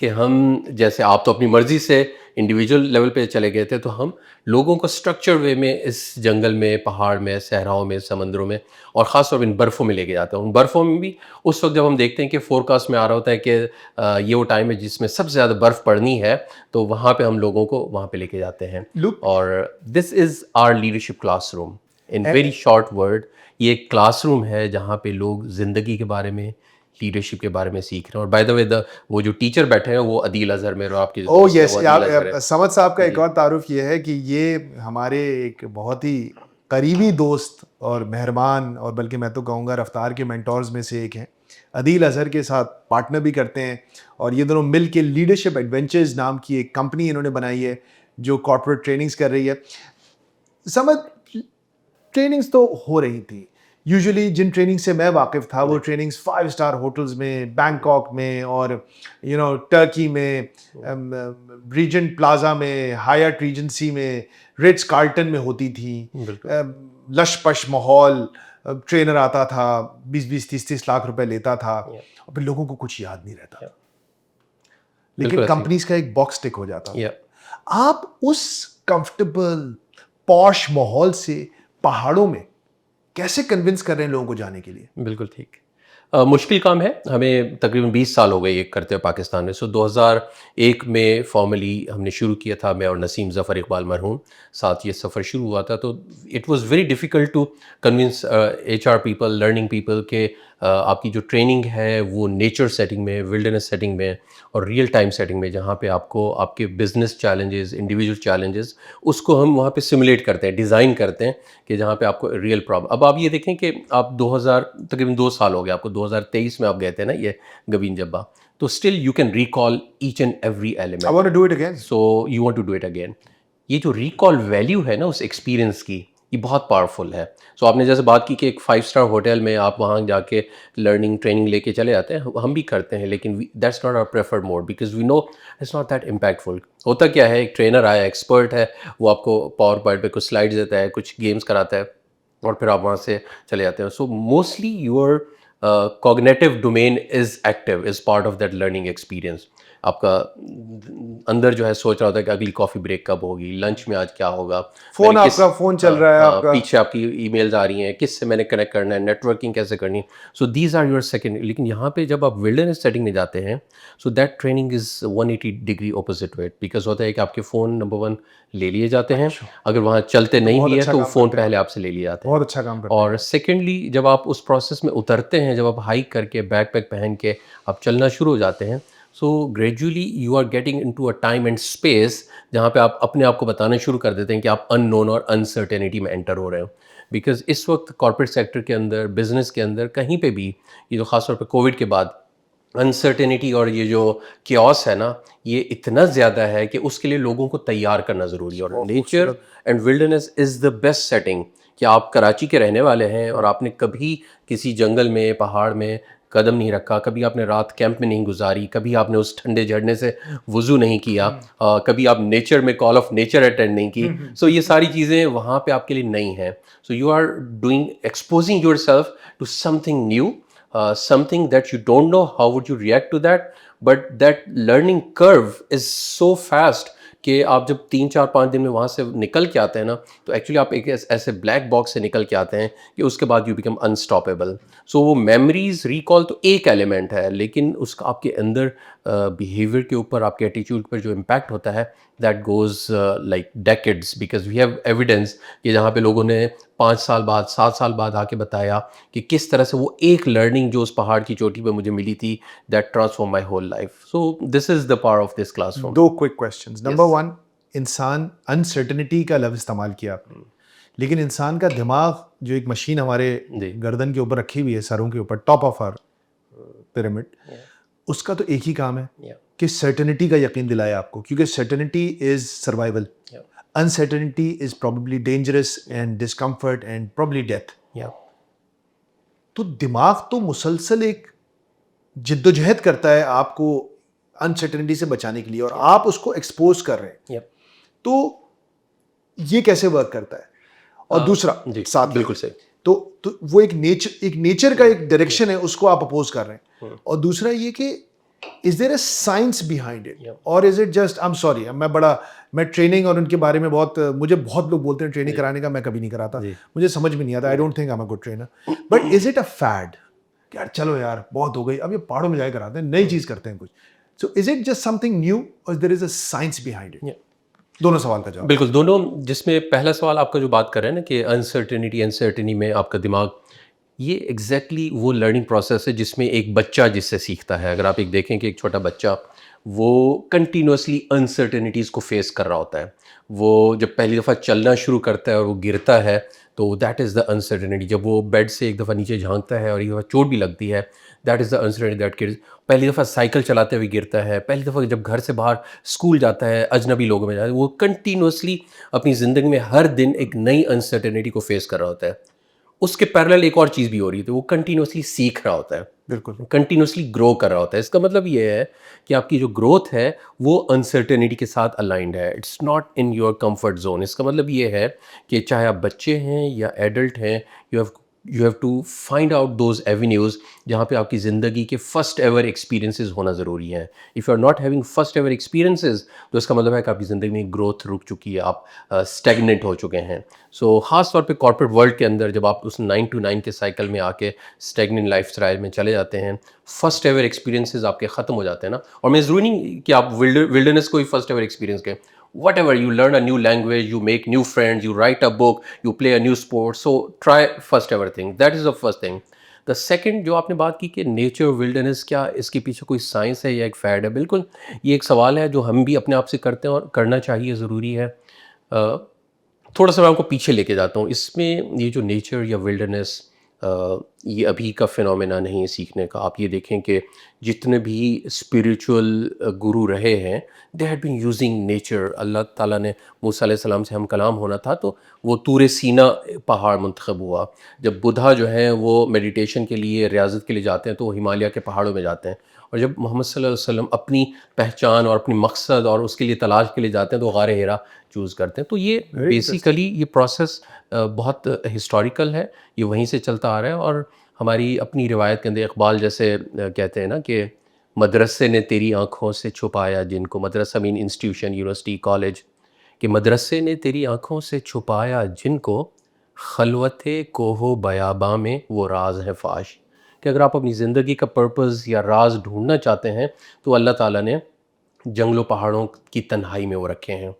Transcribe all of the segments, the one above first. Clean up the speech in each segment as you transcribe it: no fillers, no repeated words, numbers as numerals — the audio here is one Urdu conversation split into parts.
کہ ہم جیسے آپ تو اپنی مرضی سے انڈیویجول لیول پہ چلے گئے تھے، تو ہم لوگوں کو اسٹرکچر وے میں اس جنگل میں، پہاڑ میں، صحراؤں میں، سمندروں میں، اور خاص طور پہ ان برفوں میں لے کے جاتے ہیں. ان برفوں میں بھی اس وقت جب ہم دیکھتے ہیں کہ فور کاسٹ میں آ رہا ہوتا ہے کہ یہ وہ ٹائم ہے جس میں سب سے زیادہ برف پڑنی ہے، تو وہاں پہ ہم لوگوں کو وہاں پہ لے کے جاتے ہیں. Look- اور this is our leadership class room in very short word. یہ ایک کلاس روم ہے جہاں پہ لوگ زندگی کے بارے میں، لیڈرشپ کے بارے میں سیکھ رہے ہیں. اور بائی دا وے وہ جو ٹیچر بیٹھے ہیں وہ عدیل اظہر میں، آپ کے او یس، سمد صاحب کا ایک اور تعارف یہ ہے کہ یہ ہمارے ایک بہت ہی قریبی دوست اور مہربان، اور بلکہ میں تو کہوں گا رفتار کے مینٹورز میں سے ایک ہیں. عدیل اظہر کے ساتھ پارٹنر بھی کرتے ہیں، اور یہ دونوں مل کے لیڈرشپ ایڈونچرز نام کی ایک کمپنی انہوں نے بنائی ہے جو کارپوریٹ ٹریننگز کر رہی ہے. سمد، ٹریننگز تو ہو رہی تھیں. یوزلی جن ٹریننگ سے میں واقف تھا وہ ٹریننگز 5 اسٹار ہوٹلز میں، بینکاک میں، اور ٹرکی میں، ریجنٹ پلازا میں، ہائٹ ریجنسی میں، ریٹس کارلٹن میں ہوتی تھیں. لش پش ماحول، ٹرینر آتا تھا 20 30 لاکھ روپے لیتا تھا، اور پھر لوگوں کو کچھ یاد نہیں رہتا، لیکن کمپنیز کا ایک باکس ٹک ہو جاتا. آپ اس کمفرٹیبل پوش ماحول سے پہاڑوں میں کیسے کنونس کر رہے ہیں لوگوں کو جانے کے لیے؟ بالکل ٹھیک. مشکل کام ہے. ہمیں تقریباً 20 سال ہو گئے یہ کرتے ہوئے پاکستان میں. 2001 میں فارملی ہم نے شروع کیا تھا، میں اور نسیم ظفر اقبال مرحوم ساتھ یہ سفر شروع ہوا تھا. تو it was very difficult to convince HR people, learning people کہ آپ کی جو ٹریننگ ہے وہ نیچر سیٹنگ میں، ولڈرنس سیٹنگ میں، اور ریئل ٹائم سیٹنگ میں، جہاں پہ آپ کو آپ کے بزنس چیلنجز، انڈیویجول چیلنجز، اس کو ہم وہاں پہ سمولیٹ کرتے ہیں، ڈیزائن کرتے ہیں کہ جہاں پہ آپ کو ریئل پرابلم. اب آپ یہ دیکھیں کہ آپ تقریباً 2 سال ہو گئے آپ کو، 2023 میں آپ گئے تھے نا یہ گوین جبہ، تو still you can recall each and every element. I want to do it again. So you want to do it again. یہ جو ریکال ویلیو ہے نا اس ایکسپیرینس کی، یہ بہت پاورفل ہے. سو آپ نے جیسے بات کی کہ ایک 5 اسٹار ہوٹل میں آپ وہاں جا کے لرننگ ٹریننگ لے کے چلے آتے ہیں، ہم بھی کرتے ہیں، لیکن that's not our preferred mode because we know it's not that impactful. ہوتا کیا ہے، ایک ٹرینر آیا، ایکسپرٹ ہے، وہ آپ کو پاور پوائنٹ پہ کچھ سلائڈز دیتا ہے، کچھ گیمز کراتا ہے، اور پھر آپ وہاں سے چلے جاتے ہیں. So mostly your cognitive domain is active, is part of that learning experience. آپ کا اندر جو ہے سوچ رہا ہوتا ہے کہ اگلی کافی بریک کب ہوگی، لنچ میں آج کیا ہوگا، فون آپ کا فون چل رہا ہے، آپ کا پیچھے آپ کی ای میلز آ رہی ہیں، کس سے میں نے کنیکٹ کرنا ہے، نیٹ ورکنگ کیسے کرنی ہے. So these are your second. لیکن یہاں پہ جب آپ ولڈرنس سیٹنگ میں جاتے ہیں، so that training is 180 degree opposite to it. Because ہوتا ہے کہ آپ کے فون نمبر 1 لے لیے جاتے ہیں، اگر وہاں چلتے نہیں بھی ہے تو فون پہلے آپ سے لے لیے جاتے ہیں. بہت اچھا کام کرتے ہیں. اور سیکنڈلی جب آپ اس پروسیس میں اترتے ہیں، جب آپ ہائیک کر کے بیک پیک پہن کے آپ چلنا شروع ہو جاتے ہیں، so gradually you are getting into a time and space جہاں پہ آپ اپنے آپ کو بتانا شروع کر دیتے ہیں کہ آپ ان نون اور انسرٹینٹی میں انٹر ہو رہے ہو. بیکاز اس وقت کارپوریٹ سیکٹر کے اندر، بزنس کے اندر، کہیں پہ بھی، یہ جو خاص طور پہ کووڈ کے بعد انسرٹینٹی اور یہ جو کیوس ہے نا، یہ اتنا زیادہ ہے کہ اس کے لیے لوگوں کو تیار کرنا ضروری ہے. اور nature and wilderness is the best setting. کہ آپ کراچی کے رہنے والے ہیں اور آپ نے کبھی کسی جنگل میں، پہاڑ میں قدم نہیں رکھا، کبھی آپ نے رات کیمپ میں نہیں گزاری، کبھی آپ نے اس ٹھنڈے جھرنے سے وضو نہیں کیا، کبھی آپ نیچر میں کال آف نیچر اٹینڈ نہیں کی. سو یہ ساری چیزیں وہاں پہ آپ کے لیے نئی ہیں. So you are doing exposing yourself to something new, something that you don't know how would you react to that, but that learning curve is so fast کہ آپ جب 3-4-5 دن میں وہاں سے نکل کے آتے ہیں نا, تو ایکچولی آپ ایک ایسے بلیک باکس سے نکل کے آتے ہیں کہ اس کے بعد یو بیکم انسٹاپیبل. سو وہ میموریز ریکال تو ایک ایلیمنٹ ہے, لیکن اس کا آپ کے اندر بیہیویئر کے اوپر, آپ کے ایٹیچیوڈ پر جو امپیکٹ ہوتا ہے, that goes like decades, because we have evidence کہ جہاں پہ لوگوں نے 5 سال بعد 7 سال بعد آ کے بتایا کہ کس طرح سے وہ ایک لرننگ جو اس پہاڑ کی چوٹی پہ مجھے ملی تھی, that transform my whole life. So this is the power of this class room. 2 quick questions. Number 1, انسان انسرٹنٹی کا لفظ استعمال کیا آپ نے, لیکن انسان کا دماغ جو ایک مشین ہمارے گردن کے اوپر رکھی ہوئی ہے, سروں کے اوپر, ٹاپ آف آر پیرامڈ, اس کا تو ایک ہی کام ہے کہ سرٹنٹی کا یقین دلائے آپ کو, کیونکہ certainty is survival, uncertainty is probably dangerous and discomfort and probably death. تو دماغ تو مسلسل ایک جد و جہد کرتا ہے آپ کو انسرٹنٹی سے بچانے کے لیے, اور آپ اس کو ایکسپوز کر رہے ہیں. تو یہ کیسے ورک کرتا ہے؟ اور دوسرا ساتھ بالکل صحیح, تو وہ ایک نیچر کا ایک ڈائریکشن ہے, اس کو آپ اپوز کر رہے ہیں. اور دوسرا یہ کہ is there a science behind it or is it just I'm sorry میں ٹریننگ اور ان کے بارے میں مجھے بہت لوگ بولتے ہیں ٹریننگ کرانے کا, میں کبھی نہیں کراتا, مجھے سمجھ میں نہیں آتا. I don't think I'm a good trainer, but is it a fad کہ یار چلو یار بہت ہو گئی, اب یہ پہاڑوں میں جا کے کراتے ہیں, نئی چیز کرتے ہیں کچھ. So is it just something new or there is a science behind it? دونوں سوال کا جواب. بالکل دونوں. جس میں پہلا سوال آپ کا جو بات کر رہے ہیں نا کہ انسرٹنٹی میں آپ کا دماغ, یہ ایگزیکٹلی وہ لرننگ پروسیس ہے جس میں ایک بچہ جس سے سیکھتا ہے. اگر آپ ایک دیکھیں کہ ایک چھوٹا بچہ وہ کنٹینیوسلی انسرٹنٹیز کو فیس کر رہا ہوتا ہے. وہ جب پہلی دفعہ چلنا شروع کرتا ہے اور وہ گرتا ہے تو دیٹ از دا انسرٹنٹی. جب وہ بیڈ سے ایک دفعہ نیچے جھانکتا ہے اور ایک دفعہ چوٹ بھی لگتی ہے, that is the uncertainty that kids. پہلی دفعہ سائیکل چلاتے ہوئے گرتا ہے, پہلی دفعہ جب گھر سے باہر اسکول جاتا ہے, اجنبی لوگوں میں جاتا ہے, وہ کنٹینیوسلی اپنی زندگی میں ہر دن ایک نئی انسرٹنٹی کو فیس کر رہا ہوتا ہے. اس کے پیرلل ایک اور چیز بھی ہو رہی ہے, وہ کنٹینیوسلی سیکھ رہا ہوتا ہے, بالکل کنٹینیوسلی گرو کر رہا ہوتا ہے. اس کا مطلب یہ ہے کہ آپ کی جو گروتھ ہے وہ انسرٹنٹی کے ساتھ الائنڈ ہے. It's not in your comfort zone. اس کا مطلب یہ ہے کہ چاہے آپ بچے ہیں یا ایڈلٹ ہیں, you have to find out those avenues جہاں پہ آپ کی زندگی کے فرسٹ ایور ایکسپیرینسز ہونا ضروری ہیں. If you are not having first ever experiences تو اس کا مطلب ہے کہ آپ کی زندگی میں گروتھ رک چکی ہے, آپ اسٹیگننٹ ہو چکے ہیں. سو خاص طور پہ کارپوریٹ ورلڈ کے اندر جب آپ اس 9 to 9 کے سائیکل میں آ کے اسٹیگننٹ لائف اسٹائل میں چلے جاتے ہیں, فرسٹ ایور ایکسپیرینسز آپ کے ختم ہو جاتے ہیں نا. اور میں ضروری نہیں کہ آپ ولڈرنس کو ہی فرسٹ ایور ایکسپیرینس کریں. Whatever, you learn a new language, you make new friends, you write a book, you play a new sport, so try first ever thing. That is the first thing. The second جو آپ نے بات کی کہ نیچر ولڈرنس, کیا اس کے پیچھے کوئی سائنس ہے یا ایک فیڈ ہے؟ بالکل یہ ایک سوال ہے جو ہم بھی اپنے آپ سے کرتے ہیں اور کرنا چاہیے, ضروری ہے. تھوڑا سا میں آپ کو پیچھے لے کے جاتا ہوں. اس میں یہ جو نیچر یا ولڈرنس یہ ابھی کا فینومینا نہیں ہے سیکھنے کا. آپ یہ دیکھیں کہ جتنے بھی اسپریچول گرو رہے ہیں they had been using nature. اللہ تعالیٰ نے موسیٰ علیہ السلام سے ہم کلام ہونا تھا تو وہ طور سینا پہاڑ منتخب ہوا. جب بدھا جو ہیں وہ میڈیٹیشن کے لیے, ریاضت کے لیے جاتے ہیں تو وہ ہمالیہ کے پہاڑوں میں جاتے ہیں. اور جب محمد صلی اللہ علیہ وسلم اپنی پہچان اور اپنی مقصد اور اس کے لیے تلاش کے لیے جاتے ہیں تو غار ہیرا چوز کرتے ہیں. تو یہ بیسیکلی یہ پروسیس بہت ہسٹوریکل ہے, یہ وہیں سے چلتا آ رہا ہے. اور ہماری اپنی روایت کے اندر اقبال جیسے کہتے ہیں نا کہ مدرسے نے تیری آنکھوں سے چھپایا جن کو, مدرسہ مین انسٹیٹیوشن, یونیورسٹی, کالج, کہ مدرسے نے تیری آنکھوں سے چھپایا جن کو, خلوت کوہ بیاباں میں وہ راز ہے فاش. کہ اگر آپ اپنی زندگی کا پرپز یا راز ڈھونڈنا چاہتے ہیں تو اللہ تعالیٰ نے جنگلوں پہاڑوں کی تنہائی میں وہ رکھے ہیں.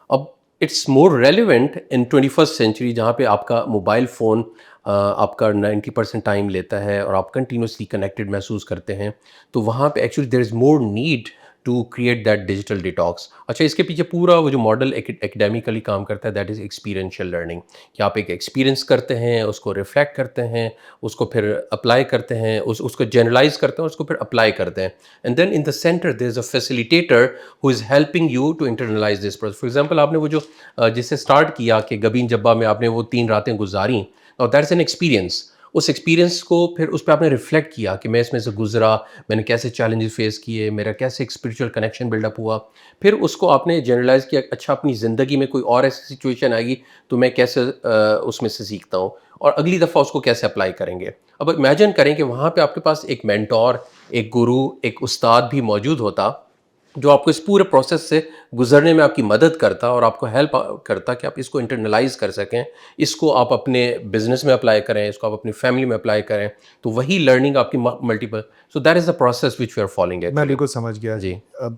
اب it's more relevant in 21st century جہاں پہ آپ کا موبائل فون آپ کا 90% ٹائم لیتا ہے اور آپ کنٹینیوسلی کنیکٹڈ محسوس کرتے ہیں, تو وہاں پہ actually there is more need to create that digital detox. اچھا, اس کے پیچھے پورا وہ جو ماڈل ایکڈیمیکلی کام کرتا ہے دیٹ از ایکسپیرینشیل لرننگ, کہ آپ ایک ایکسپیرینس کرتے ہیں, اس کو ریفلیکٹ کرتے ہیں, اس کو پھر اپلائی کرتے ہیں, اس کو جنرلائز کرتے ہیں, اس کو پھر اپلائی کرتے ہیں. And then in the centre there is a facilitator who is helping you to internalise this process. For example آپ نے وہ جو جس سے اسٹارٹ کیا کہ گبین جبہ میں آپ نے وہ 3 راتیں گزاریں, اور دیٹ از این ایکسپیرینس. اس ایکسپیرینس کو پھر اس پہ آپ نے ریفلیکٹ کیا کہ میں اس میں سے گزرا, میں نے کیسے چیلنجز فیس کیے, میرا کیسے ایک اسپریچول کنیکشن بلڈ اپ ہوا. پھر اس کو آپ نے جنرلائز کیا, اچھا اپنی زندگی میں کوئی اور ایسی سچویشن آئے گی تو میں کیسے اس میں سے سیکھتا ہوں اور اگلی دفعہ اس کو کیسے اپلائی کریں گے. اب امیجن کریں کہ وہاں پہ آپ کے پاس ایک مینٹور, ایک گرو, ایک استاد بھی موجود ہوتا جو آپ کو اس پورے پروسیس سے گزرنے میں آپ کی مدد کرتا اور آپ کو ہیلپ کرتا کہ آپ اس کو انٹرنلائز کر سکیں, اس کو آپ اپنے بزنس میں اپلائی کریں, اس کو آپ اپنی فیملی میں اپلائی کریں, تو وہی لرننگ آپ کی multiple. So that is the process which we are following. میں بالکل سمجھ گیا جی. اب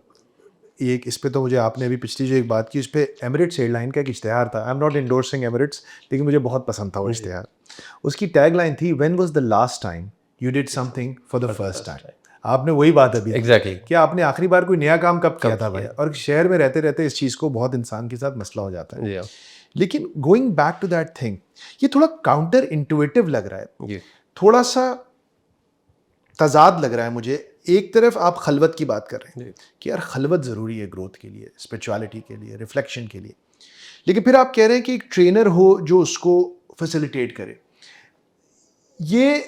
ایک اس پہ تو مجھے آپ نے ابھی پچھلی جو ایک بات کی اس پہ ایمریٹس ایئر لائن کا ایک اشتہار تھا. I am not endorsing Emirates, لیکن مجھے بہت پسند تھا وہ اشتہار. اس کی ٹیگ لائن تھی, when was the last time you did something for the first time. آپ نے وہی بات ابھی ایگزیکٹلی کہ آپ نے آخری بار کوئی نیا کام کب کیا تھا بھائی. اور شہر میں رہتے رہتے اس چیز کو بہت انسان کے ساتھ مسئلہ ہو جاتا ہے. لیکن going back to that thing, یہ تھوڑا کاؤنٹر انٹویٹو لگ رہا ہے, تھوڑا سا تضاد لگ رہا ہے مجھے. ایک طرف آپ خلوت کی بات کر رہے ہیں کہ یار خلوت ضروری ہے گروتھ کے لیے, اسپرچویلٹی کے لیے, ریفلیکشن کے لیے, لیکن پھر آپ کہہ رہے ہیں کہ ایک ٹرینر ہو جو اس کو فیسیلیٹیٹ کرے. یہ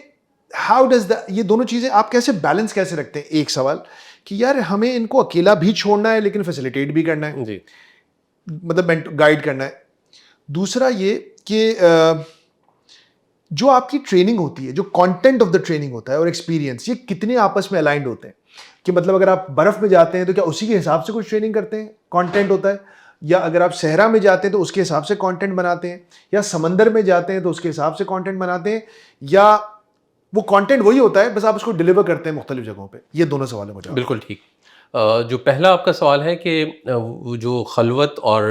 ہاؤ ڈز دا, یہ دونوں چیزیں آپ کیسے بیلنس کیسے رکھتے ہیں؟ ایک سوال کہ یار ہمیں ان کو اکیلا بھی چھوڑنا ہے لیکن فیسیلیٹیٹ بھی کرنا ہے, جی, مطلب گائیڈ کرنا ہے. دوسرا یہ کہ جو آپ کی ٹریننگ ہوتی ہے, جو کانٹینٹ آف دا ٹریننگ ہوتا ہے اور ایکسپیرینس, یہ کتنے آپس میں الائنڈ ہوتے ہیں؟ کہ مطلب اگر آپ برف میں جاتے ہیں تو کیا اسی کے حساب سے کچھ ٹریننگ کرتے ہیں, کانٹینٹ ہوتا ہے, یا اگر آپ صحرا میں جاتے ہیں تو اس کے حساب سے کانٹینٹ بناتے ہیں, یا سمندر میں جاتے ہیں تو اس کے حساب سے کانٹینٹ بناتے ہیں, یا وہ کانٹینٹ وہی ہوتا ہے بس آپ اس کو ڈلیور کرتے ہیں مختلف جگہوں پہ؟ یہ دونوں سوال ہیں مجھے. بالکل ٹھیک. جو پہلا آپ کا سوال ہے کہ وہ جو خلوت اور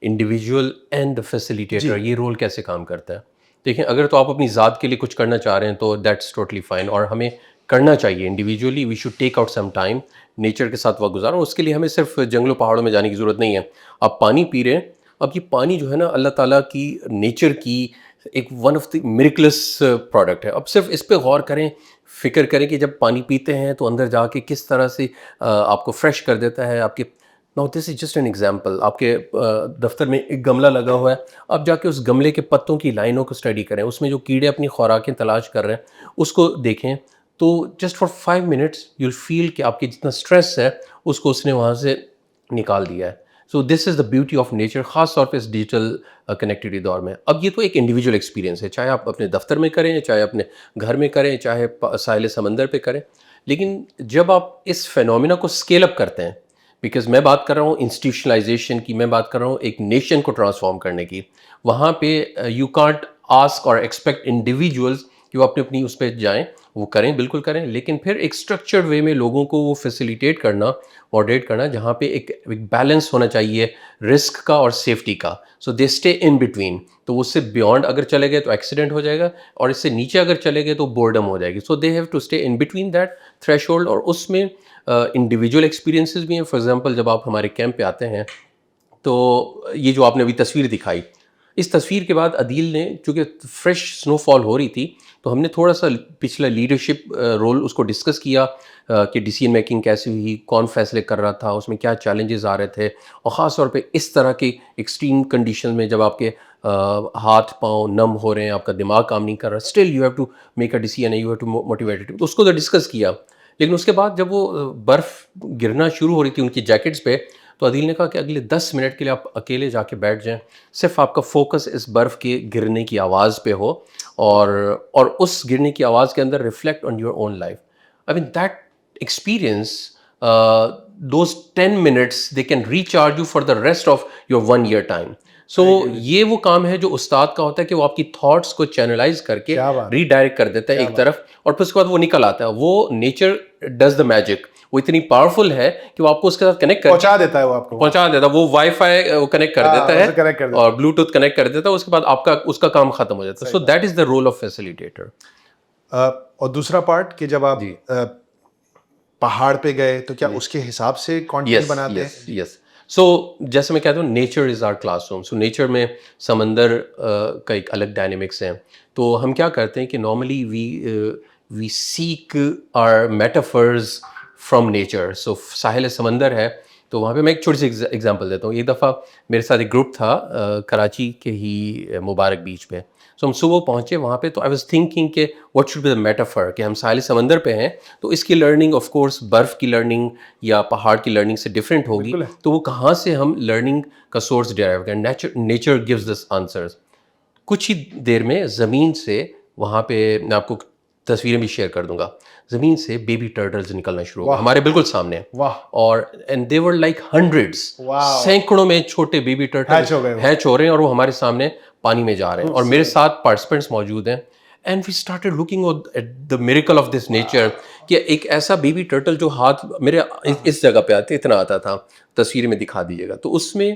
انڈیویجول اینڈ فیسیلیٹیٹر یہ رول کیسے کام کرتا ہے. دیکھیں, اگر تو آپ اپنی ذات کے لیے کچھ کرنا چاہ رہے ہیں تو دیٹس ٹوٹلی فائن, اور ہمیں کرنا چاہیے individually. We should take out some time nature کے ساتھ وقت گزارو. اس کے لیے ہمیں صرف جنگلوں پہاڑوں میں جانے کی ضرورت نہیں ہے. آپ پانی پی رہے ہیں, اب یہ پانی جو ہے نا اللہ تعالیٰ کی نیچر کی ایک one of the miracles product ہے. اب صرف اس پہ غور کریں, فکر کریں کہ جب پانی پیتے ہیں تو اندر جا کے کس طرح سے آپ کو فریش کر دیتا ہے. آپ کے نو دس از جسٹ این ایگزامپل, آپ کے دفتر میں ایک گملہ لگا ہوا ہے, آپ جا کے اس گملے کے پتوں کی لائنوں کو اسٹڈی کریں, اس میں جو کیڑے اپنی خوراکیں تلاش کر رہے ہیں اس کو دیکھیں, تو just for 5 minutes you will feel کہ آپ کی جتنا اسٹریس ہے اس کو اس نے وہاں سے نکال دیا ہے. سو this is the beauty of nature, خاص طور پہ اس ڈیجیٹل کنیکٹیوٹی دور میں. اب یہ تو ایک انڈیویجول ایکسپیرینس ہے, چاہے آپ اپنے دفتر میں کریں, چاہے اپنے گھر میں کریں, چاہے ساحل سمندر پہ کریں. لیکن جب آپ اس فینومینا کو اسکیل اپ کرتے ہیں, بیکاز میں بات کر رہا ہوں انسٹیٹیوشنلائزیشن کی, میں بات کر رہا ہوں ایک نیشن کو ٹرانسفارم کرنے کی, وہاں پہ یو کانٹ آسک اور ایکسپیکٹ انڈیویجولس کہ وہ اپنی اس پہ جائیں. وہ کریں, بالکل کریں, لیکن پھر ایک اسٹرکچرڈ وے میں لوگوں کو وہ فیسیلیٹیٹ کرنا, ماڈریٹ کرنا, جہاں پہ ایک بیلنس ہونا چاہیے رسک کا اور سیفٹی کا. سو دے اسٹے ان بٹوین. تو اس سے بیونڈ اگر چلے گئے تو ایکسیڈنٹ ہو جائے گا, اور اس سے نیچے اگر چلے گئے تو بورڈم ہو جائے گی. So they have to stay in between that threshold. اور اس میں انڈیویجول ایکسپیرینسز بھی ہیں. فار ایگزامپل, جب آپ ہمارے کیمپ پہ آتے ہیں تو یہ جو آپ نے ابھی تصویر دکھائی, اس تصویر کے بعد عدیل نے, چونکہ فریش سنو فال ہو رہی تھی, تو ہم نے تھوڑا سا پچھلا لیڈرشپ رول اس کو ڈسکس کیا کہ ڈیسیژن میکنگ کیسی ہوئی, کون فیصلے کر رہا تھا, اس میں کیا چیلنجز آ رہے تھے, اور خاص طور پہ اس طرح کی ایکسٹریم کنڈیشن میں جب آپ کے ہاتھ پاؤں نم ہو رہے ہیں, آپ کا دماغ کام نہیں کر رہا, still you have to make a decision, you have to motivate. تو اس کو تو ڈسکس کیا. لیکن اس کے بعد جب وہ برف گرنا شروع ہو رہی تھی ان کی جیکٹس پہ, تو عدیل نے کہا کہ اگلے 10 منٹ کے لیے آپ اکیلے جا کے بیٹھ جائیں, صرف آپ کا فوکس اس برف کے گرنے کی آواز پہ ہو, اور اس گرنے کی آواز کے اندر reflect on your own life. I mean that experience, those 10 minutes they can recharge you for the rest of your 1 year time. So یہ وہ کام ہے جو استاد کا ہوتا ہے کہ وہ آپ کی تھاٹس کو چینلائز کر کے ری ڈائریکٹ کر دیتا ہے ایک طرف, اور پھر اس کے بعد وہ نکل آتا ہے. وہ نیچر ڈز دا میجک. وہ اتنی پاورفل ہے کہ وہ آپ کو اس کے ساتھ کنیکٹ پہنچا دیتا ہے, وہ آپ کو پہنچا دیتا ہے. وہ وائی فائی وہ کنیکٹ کر دیتا ہے اور بلوٹوتھ کنیکٹ کر دیتا ہے, اس کے بعد آپ کا اس کا کام ختم ہو جاتا ہے. So that is the role of facilitator. اور دوسرا پارٹ کہ جب آپ پہاڑ پہ گئے تو کیا اس کے حساب سے کانٹینٹ بناتے ہیں؟ یس. سو جیسے میں کہتا ہوں nature is our classroom. So nature میں سمندر کا ایک الگ ڈائنامکس ہے. تو ہم کیا کرتے ہیں کہ normally we seek our metaphors from nature. So ساحل سمندر ہے تو وہاں پہ میں ایک چھوٹی سی ایگزامپل دیتا ہوں. ایک دفعہ میرے ساتھ ایک گروپ تھا کراچی کے ہی مبارک بیچ پہ. سو ہم صبح پہنچے وہاں پہ, تو آئی واز تھنکنگ کہ what should be the metaphor, کہ ہم ساحل سمندر پہ ہیں تو اس کی لرننگ آف کورس برف کی لرننگ یا پہاڑ کی لرننگ سے ڈفرینٹ ہوگی. تو وہ کہاں سے ہم لرننگ کا سورس ڈیرائیو کریں. Nature gives this answers. کچھ ہی دیر میں زمین سے, وہاں پہ میں آپ کو تصویریں بھی شیئر کر دوں گا, زمین سے بیبی ٹرٹلز نکلنا شروع ہو گئے ہمارے بالکل سامنے. اور and they were like hundreds, سینکڑوں میں چھوٹے بیبی ٹرٹل ہیچ ہو رہے ہیں, اور وہ ہمارے سامنے پانی میں جا رہے ہیں, اور میرے ساتھ پارٹیسپینٹس موجود ہیں. And we started looking at the miracle of this nature, کہ ایک ایسا بیبی ٹرٹل جو ہاتھ میرے اس جگہ پہ آتے اتنا آتا تھا, تصویر میں دکھا دیجیے گا. تو اس میں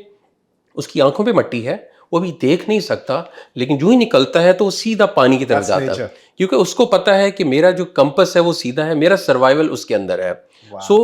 اس کی آنکھوں پہ مٹی ہے, وہ بھی دیکھ نہیں سکتا, لیکن جو ہی نکلتا ہے تو وہ سیدھا پانی کی طرف جاتا ہے, کیونکہ اس کو پتا ہے کہ میرا جو کمپس ہے وہ سیدھا ہے, میرا سروائیول اس کے اندر ہے. سو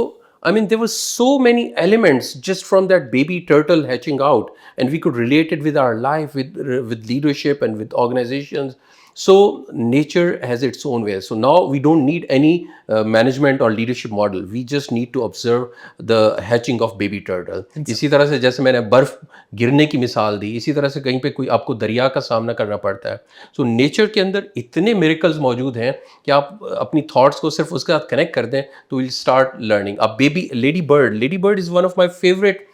I mean, there were so many elements just from that baby turtle hatching out, and we could relate it with our life, with leadership and with organizations. So nature has its own way. So now we don't need any management or leadership model. We just need to observe the hatching of baby turtle. اسی طرح سے جیسے میں نے برف گرنے کی مثال دی, اسی طرح سے کہیں پہ کوئی آپ کو دریا کا سامنا کرنا پڑتا ہے. سو نیچر کے اندر اتنے میریکلز موجود ہیں کہ آپ اپنی تھاٹس کو صرف اس کے ساتھ کنیکٹ کر دیں تو ویل اسٹارٹ لرننگ. اب baby lady bird is one of my favourite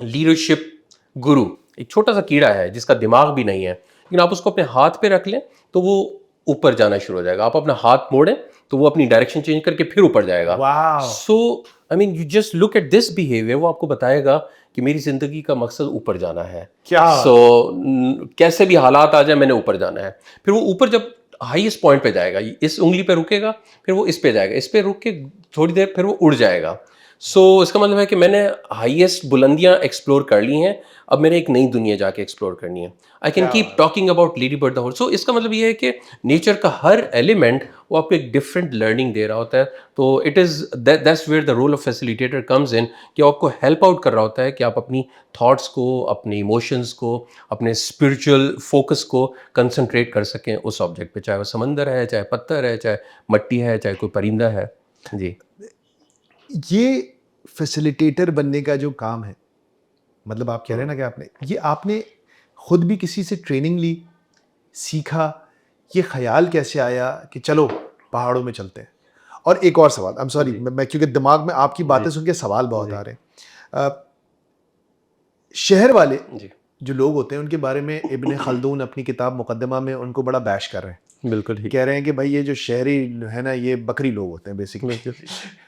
leadership guru. ایک چھوٹا سا کیڑا ہے جس کا دماغ بھی نہیں ہے, لیکن آپ اس کو اپنے ہاتھ پہ رکھ لیں تو وہ اوپر جانا شروع ہو جائے گا. آپ اپنا ہاتھ موڑیں تو وہ اپنی ڈائریکشن چینج کر کے پھر اوپر جائے گا. So I mean you just look at this behaviour, وہ آپ کو بتائے گا کہ میری زندگی کا مقصد اوپر جانا ہے. سو کیسے بھی حالات آ جائیں میں نے اوپر جانا ہے. پھر وہ اوپر جب ہائیسٹ پوائنٹ پہ جائے گا, اس انگلی پہ رکے گا, پھر وہ اس پہ جائے گا, اس پہ رک کے تھوڑی دیر پھر وہ اڑ جائے گا. سو اس کا مطلب ہے کہ میں نے ہائیسٹ بلندیاں ایکسپلور کر لی ہیں, اب میں نے ایک نئی دنیا جا کے ایکسپلور کرنی ہے. I can keep talking about lady bird the whole. So اس کا مطلب یہ ہے کہ نیچر کا ہر ایلیمنٹ وہ آپ کو ایک ڈفرینٹ لرننگ دے رہا ہوتا ہے. تو it is that's where the role of facilitator comes in, کہ آپ کو ہیلپ آؤٹ کر رہا ہوتا ہے کہ آپ اپنی تھاٹس کو, اپنی ایموشنس کو, اپنے اسپرچل فوکس کو کنسنٹریٹ کر سکیں اس آبجیکٹ پہ, چاہے وہ سمندر ہے, چاہے پتھر ہے, چاہے مٹی ہے, چاہے کوئی پرندہ ہے. جی یہ فیسیلیٹیٹر بننے کا جو کام ہے, مطلب آپ کہہ رہے ہیں نا کہ آپ نے خود بھی کسی سے ٹریننگ لی, سیکھا, یہ خیال کیسے آیا کہ چلو پہاڑوں میں چلتے ہیں؟ اور ایک اور سوال, I'm sorry, میں کیونکہ دماغ میں آپ کی باتیں سن کے سوال بہت آ رہے ہیں. شہر والے جو لوگ ہوتے ہیں ان کے بارے میں ابن خلدون اپنی کتاب مقدمہ میں ان کو بڑا بیش کر رہے ہیں. بالکل کہہ رہے ہیں کہ بھائی یہ جو شہری ہے نا یہ بکری لوگ ہوتے ہیں بیسکلی. کہہ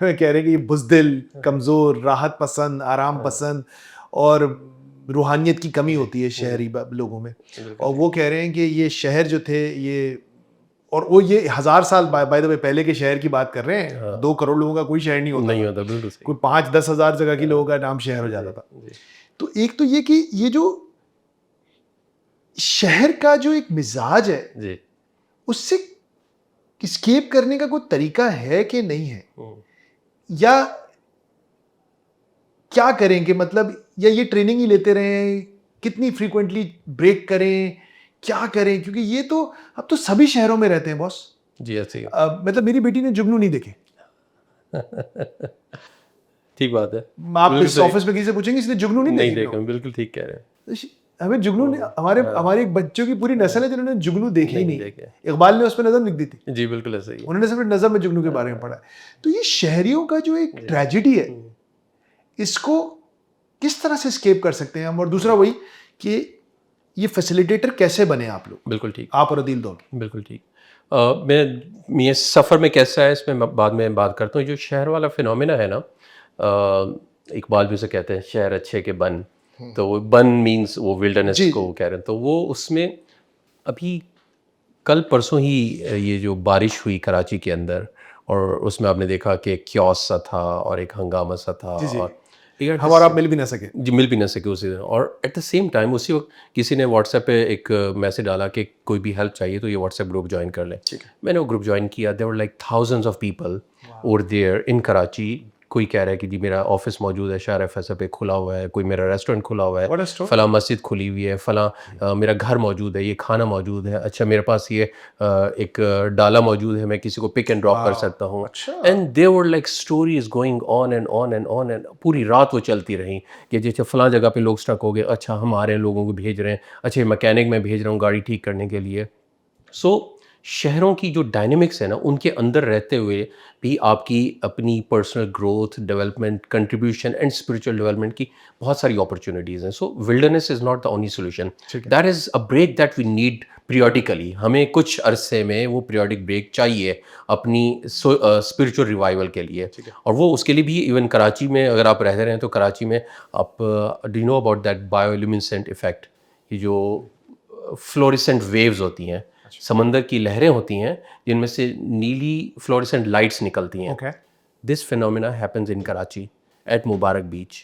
رہے ہیں کہ یہ بزدل, کمزور, راحت پسند, آرام پسند اور روحانیت کی کمی ہوتی ہے شہری لوگوں میں. اور وہ کہہ رہے ہیں کہ یہ شہر جو تھے یہ, اور وہ یہ 1000 سال بائی دا وے پہلے کے شہر کی بات کر رہے ہیں, 2 کروڑ لوگوں کا کوئی شہر نہیں ہوتا, بالکل کوئی 5-10 ہزار جگہ کے لوگوں کا نام شہر ہو جاتا تھا. تو ایک تو یہ کہ یہ جو شہر کا جو ایک مزاج ہے اس سے اسکیپ کرنے کا کوئی طریقہ ہے کہ نہیں ہے, یا کیا کریں کہ مطلب, یا یہ ٹریننگ ہی لیتے رہیں, کتنی فریکوینٹلی بریک کریں, کیا کریں؟ کیونکہ یہ تو اب تو سبھی شہروں میں رہتے ہیں باس. جی ایسے مطلب میری بیٹی نے جگنو نہیں دیکھے. ٹھیک بات ہے, آپ اس آفس میں کسی سے پوچھیں گے اس نے جگنو نہیں دیکھا. بالکل ٹھیک کہہ رہے ہیں. ہمیں جگنو نے, ہمارے ایک بچوں کی پوری نسل ہے جنہوں نے جگنو دیکھی ہی نہیں. اقبال نے اس پہ نظم لکھ دی تھی. جی بالکل ایسا ہی, انہوں نے صرف نظم میں جگنو کے بارے میں پڑھا ہے. تو یہ شہریوں کا جو ایک ٹریجڈی ہے, اس کو کس طرح سے اسکیپ کر سکتے ہیں ہم؟ اور دوسرا وہی کہ یہ فیسیلیٹیٹر کیسے بنے آپ لوگ؟ بالکل ٹھیک, آپ اور عدیل دو. بالکل ٹھیک. میں یہ سفر میں کیسا ہے اس میں بعد میں بات کرتا ہوں. جو شہر والا فینومینا ہے نا, اقبال بھی اسے کہتے ہیں شہر اچھے کے بن, تو وہ بن مینس وہ ولڈرنس کو کہہ رہے ہیں. تو وہ اس میں ابھی کل پرسوں ہی یہ جو بارش ہوئی کراچی کے اندر, اور اس میں آپ نے دیکھا کہ ایک کیوس سا تھا اور ایک ہنگامہ سا تھا, اور ہم اور آپ مل بھی نہ سکے. جی مل بھی نہ سکے اسی دن. اور ایٹ دا سیم ٹائم اسی وقت کسی نے واٹس ایپ پہ ایک میسج ڈالا کہ کوئی بھی ہیلپ چاہیے تو یہ واٹس ایپ گروپ جوائن کر لیں. میں نے وہ گروپ جوائن کیا. There were like thousands of people over there in Karachi. کوئی کہہ رہا ہے کہ جی میرا آفس موجود ہے شاہراہ فیصل پہ کھلا ہوا ہے, کوئی میرا ریسٹورینٹ کھلا ہوا ہے, فلاں مسجد کھلی ہوئی ہے, فلاں میرا گھر موجود ہے, یہ کھانا موجود ہے, اچھا میرے پاس یہ ایک ڈالا موجود ہے, میں کسی کو پک اینڈ ڈراپ کر سکتا ہوں. And they were like stories going on and on and on and پوری رات وہ چلتی رہیں کہ جیسے فلاں جگہ پہ لوگ اسٹک ہو گئے, اچھا ہم آ رہے ہیں لوگوں کو بھیج رہے ہیں, اچھا میکینک میں بھیج رہا ہوں گاڑی ٹھیک کرنے کے لیے. سو شہروں کی جو ڈائنمکس ہے نا, ان کے اندر رہتے ہوئے بھی آپ کی اپنی personal growth, development, contribution and spiritual development کی بہت ساری اپرچونیٹیز ہیں. So wilderness is not the only solution, that is a break that we need periodically. ہمیں کچھ عرصے میں وہ پیریوڈک بریک چاہیے اپنی اسپرچل ریوائول کے لیے. اور وہ اس کے لیے بھی ایون کراچی میں اگر آپ رہتے رہے ہیں تو کراچی میں آپ do you know about that bioluminescent effect, یہ جو فلوریسنٹ ویوز ہوتی ہیں, سمندر کی لہریں ہوتی ہیں جن میں سے نیلی فلوریسنٹ لائٹس نکلتی ہیں. This phenomena happens in Karachi at Mubarak beach,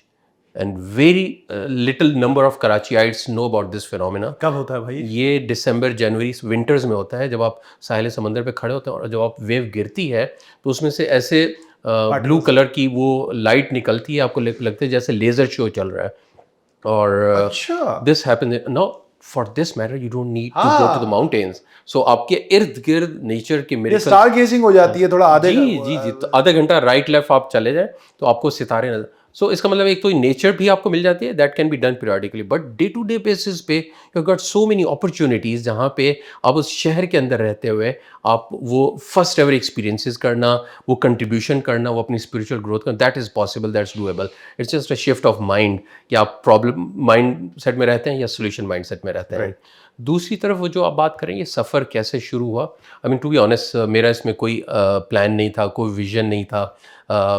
and very little number of Karachiites know about this phenomena. کب ہوتا ہے بھائی یہ دسمبر جنوری ونٹرز میں ہوتا ہے, جب آپ ساحل سمندر پہ کھڑے ہوتے ہیں اور جب آپ ویو گرتی ہے تو اس میں سے ایسے بلو کلر کی وہ لائٹ نکلتی ہے, آپ کو لگتا ہے جیسے لیزر شو چل رہا ہے. اور this happen no for this matter you don't need to go to the mountains. So آپ کے ارد گرد نیچر کے میرے اسٹار گیزنگ ہو جاتی ہے تھوڑا آدھے. جی تو آدھا گھنٹہ رائٹ لیفٹ آپ چلے جائیں تو آپ کو ستارے نظر. سو اس کا مطلب ایک تو نیچر بھی آپ کو مل جاتی ہے, that can be done periodically, but day to day basis پہ you got so many opportunities جہاں پہ آپ اس شہر کے اندر رہتے ہوئے آپ وہ فرسٹ ایور ایکسپیرینسز کرنا, وہ کنٹریبیوشن کرنا, وہ اپنی اسپریچول گروتھ کرنا, that is possible, that's doable. It's just a shift of mind کہ آپ پرابلم مائنڈ سیٹ میں رہتے ہیں یا سولوشن مائنڈ سیٹ میں رہتے ہیں. دوسری طرف وہ جو آپ بات کریں یہ سفر کیسے شروع ہوا, آئی مین ٹو بی آنیسٹ میرا اس میں کوئی پلان نہیں تھا, کوئی ویژن نہیں تھا.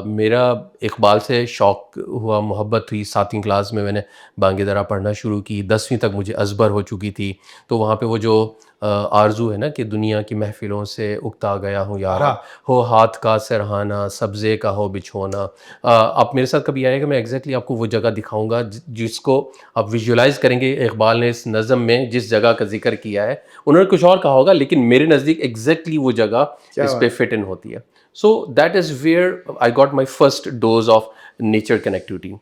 میرا اقبال سے شوق ہوا, محبت ہوئی. 7ویں کلاس میں نے بانگ درا پڑھنا شروع کی, 10ویں تک مجھے ازبر ہو چکی تھی. تو وہاں پہ وہ جو آرزو ہے نا کہ دنیا کی محفلوں سے اکتا گیا ہوں یارا, ہو ہاتھ کا سرہانہ سبزے کا ہو بچھونا. آپ میرے ساتھ کبھی آئے گا, میں ایگزیکٹلی آپ کو وہ جگہ دکھاؤں گا جس کو آپ ویژولائز کریں گے. اقبال نے اس نظم میں جس جگہ کا ذکر کیا ہے, انہوں نے کچھ اور کہا ہوگا, لیکن میرے نزدیک ایگزیکٹلی وہ جگہ اس پہ فٹ ان ہوتی ہے. So that is where I got my first dose of nature connectivity.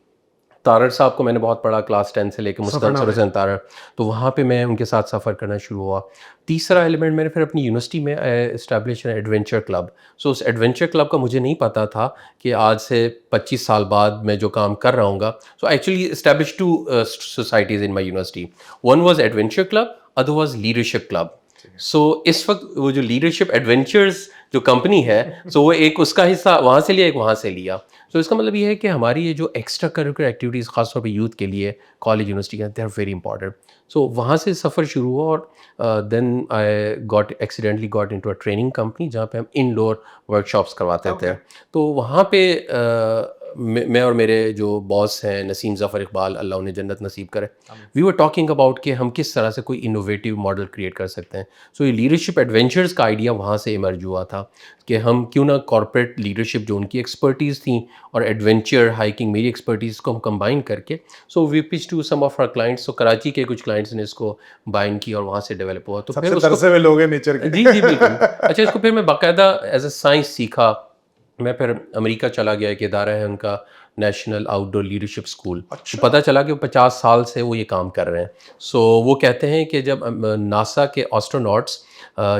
Tarar صاحب کو میں نے بہت پڑھا کلاس 10 سے لے کے مستنصر حسین تارڑ, تو وہاں پہ میں ان کے ساتھ سفر کرنا شروع ہوا. تیسرا ایلیمنٹ میں نے پھر اپنی یونیورسٹی میں اسٹیبلش ایڈونچر کلب. سو اس ایڈونچر کلب کا مجھے نہیں پتا تھا کہ آج سے 25 سال بعد میں جو کام کر رہا ہوں گا. So actually establish 2 societies in my university. One was adventure club, other was leadership club. So اس وقت وہ جو لیڈرشپ ایڈونچرز جو کمپنی ہے, سو وہ ایک اس کا حصہ وہاں سے لیا, ایک وہاں سے لیا. سو اس کا مطلب یہ ہے کہ ہماری یہ جو ایکسٹرا کریکولر ایکٹیویٹیز خاص طور پہ یوتھ کے لیے کالج یونیورسٹی کے they are very important. So وہاں سے سفر شروع ہوا, اور then I got accidentally got into a training company جہاں پہ ہم انڈور ورک شاپس کرواتے تھے. تو وہاں پہ میں اور میرے جو باس ہیں نسیم ظفر اقبال, اللہ انہیں جنت نصیب کرے, وی ور ٹاکنگ اباؤٹ کہ ہم کس طرح سے کوئی انوویٹیو ماڈل کریٹ کر سکتے ہیں. سو یہ لیڈرشپ ایڈونچرز کا آئیڈیا وہاں سے ایمرج ہوا تھا کہ ہم کیوں نہ کارپوریٹ لیڈرشپ جو ان کی ایکسپرٹیز تھیں اور ایڈونچر ہائکنگ میری ایکسپرٹیز کو ہم کمبائن کر کے, so we pitch to some of our clients. تو کراچی کے کچھ کلائنٹس نے اس کو بائن کی اور وہاں سے ڈیولپ ہوا. تو پھر اس کو لوگ ہیں نیچر کے. جی جی بالکل. اچھا, اس کو پھر میں باقاعدہ ایز اے سائنس سیکھا. میں پھر امریکہ چلا گیا, ایک ادارہ ہے ان کا نیشنل آؤٹ ڈور لیڈرشپ اسکول. پتہ چلا کہ 50 سال سے وہ یہ کام کر رہے ہیں. سو وہ کہتے ہیں کہ جب ناسا کے آسٹروناٹس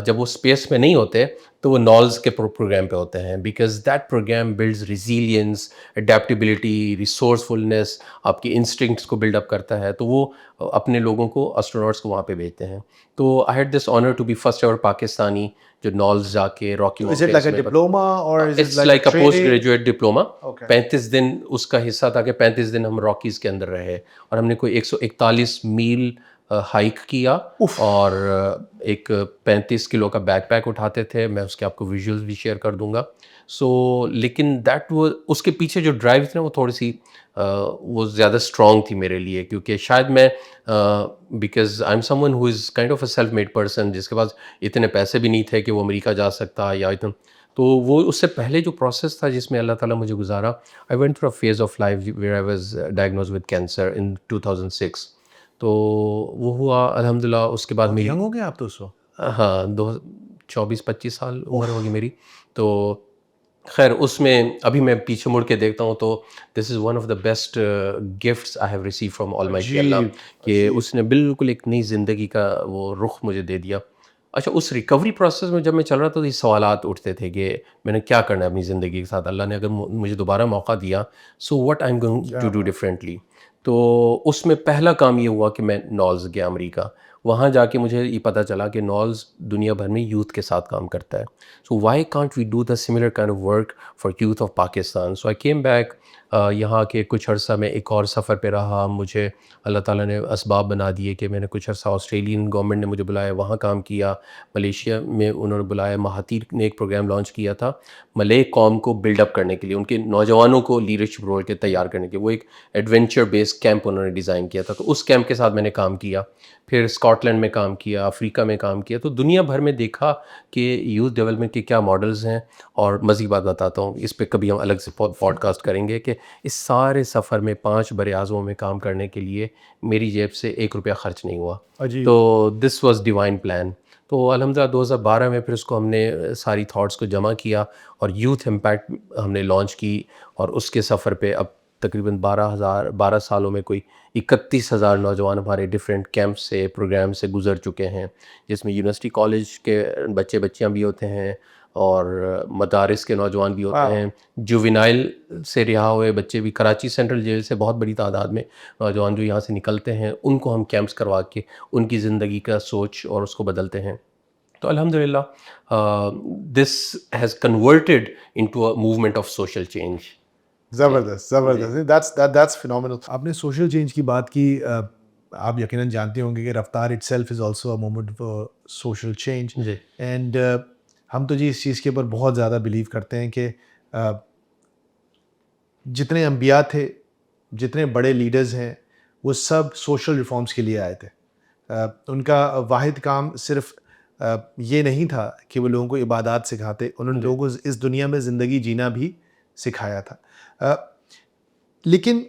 جب وہ اسپیس میں نہیں ہوتے تو وہ نالز کے پروگرام پہ ہوتے ہیں, because that program builds resilience, adaptability, resourcefulness, آپ کی انسٹنکٹس کو بلڈ اپ کرتا ہے. تو وہ اپنے لوگوں کو آسٹروناٹس کو وہاں پہ بھیجتے ہیں. تو I had this honour to be first ever Pakistani جو نالز جا کے راکی ماؤنٹینز میں. ڈپلوما اور it's like a post graduate diploma. 35 دن اس کا حصہ تھا کہ 35 دن ہم راکیز کے اندر رہے, اور ہم نے کوئی 141 میل ہائیک کیا, اور ایک 35 کلو کا بیک پیک اٹھاتے تھے. میں اس کے آپ کو ویژولز بھی شیئر کر دوں گا. سو لیکن دیٹ وہ اس کے پیچھے جو ڈرائیو تھی نا وہ تھوڑی سی وہ زیادہ اسٹرانگ تھی میرے لیے, کیونکہ شاید میں because I am some one who is kind of a self made person جس کے پاس اتنے پیسے بھی نہیں تھے کہ وہ امریکہ جا سکتا یا اتنا. تو وہ اس سے پہلے جو پروسیس تھا جس میں اللہ تعالیٰ مجھے گزارا, I went through a phase of life where I was diagnose with cancer in 2006. تو وہ ہوا الحمد للہ. اس کے بعد میری ینگ ہو گئے آپ تو اس وقت؟ ہاں 24-25 سال عمر ہوگی میری. تو خیر اس میں ابھی میں پیچھے مڑ کے دیکھتا ہوں تو this is one of the best gifts I have receive from almighty اللہ, کہ اس نے بالکل ایک نئی زندگی کا وہ رخ مجھے دے دیا. اچھا, اس ریکوری پروسیس میں جب میں چل رہا تھا تو یہ سوالات اٹھتے تھے کہ میں نے کیا کرنا ہے اپنی زندگی کے ساتھ, اللہ نے اگر مجھے دوبارہ موقع دیا so what I am going to do differently. تو اس میں پہلا کام یہ ہوا کہ میں نالز گیا امریکہ. وہاں جا کے مجھے یہ پتہ چلا کہ نالز دنیا بھر میں یوتھ کے ساتھ کام کرتا ہے. So why can't we do the similar kind of work for youth of Pakistan. So I came back. یہاں کے کچھ عرصہ میں ایک اور سفر پہ رہا. مجھے اللہ تعالیٰ نے اسباب بنا دیے کہ میں نے کچھ عرصہ آسٹریلین گورنمنٹ نے مجھے بلایا, وہاں کام کیا. ملیشیا میں انہوں نے بلایا, مہاتیر نے ایک پروگرام لانچ کیا تھا ملے قوم کو بلڈ اپ کرنے کے لیے, ان کے نوجوانوں کو لیڈرشپ رول کے تیار کرنے کے. وہ ایک ایڈونچر بیسڈ کیمپ انہوں نے ڈیزائن کیا تھا, تو اس کیمپ کے ساتھ میں نے کام کیا. پھر اسکاٹ لینڈ میں کام کیا, افریقہ میں کام کیا. تو دنیا بھر میں دیکھا کہ یوتھ ڈیولپمنٹ کے کیا ماڈلز ہیں. اور مزید بات بتاتا ہوں, اس پہ کبھی ہم الگ سے پوڈ کاسٹ کریں گے, کہ اس سارے سفر میں 5 بر اعظموں میں کام کرنے کے لیے میری جیب سے 1 روپیہ خرچ نہیں ہوا. تو دس واز ڈیوائن پلان. تو الحمدللہ 2012 میں پھر اس کو ہم نے ساری تھاٹس کو جمع کیا اور یوتھ امپیکٹ ہم نے لانچ کی. اور اس کے سفر پہ اب تقریباً 12 سالوں میں کوئی 31,000 نوجوان ہمارے ڈفرینٹ کیمپ سے پروگرام سے گزر چکے ہیں, جس میں یونیورسٹی کالج کے بچے بچیاں بھی ہوتے ہیں اور مدارس کے نوجوان بھی ہوتے ہیں. جوینائل سے رہا ہوئے بچے بھی, کراچی سینٹرل جیل سے بہت بڑی تعداد میں نوجوان جو یہاں سے نکلتے ہیں ان کو ہم کیمپس کروا کے ان کی زندگی کا سوچ اور اس کو بدلتے ہیں. تو الحمدللہ this has converted into a movement of social change. زبردست زبردست, that's phenomenal. آپ نے سوشل چینج کی بات کی, آپ یقیناً جانتے ہوں گے کہ Raftar itself is also a moment for social change. جی اینڈ ہم تو جی اس چیز کے اوپر بہت زیادہ بلیو کرتے ہیں کہ جتنے انبیاء تھے, جتنے بڑے لیڈرز ہیں, وہ سب سوشل ریفارمز کے لیے آئے تھے. ان کا واحد کام صرف یہ نہیں تھا کہ وہ لوگوں کو عبادات سکھاتے, انہوں نے لوگوں کو اس دنیا میں زندگی جینا بھی سکھایا تھا. لیکن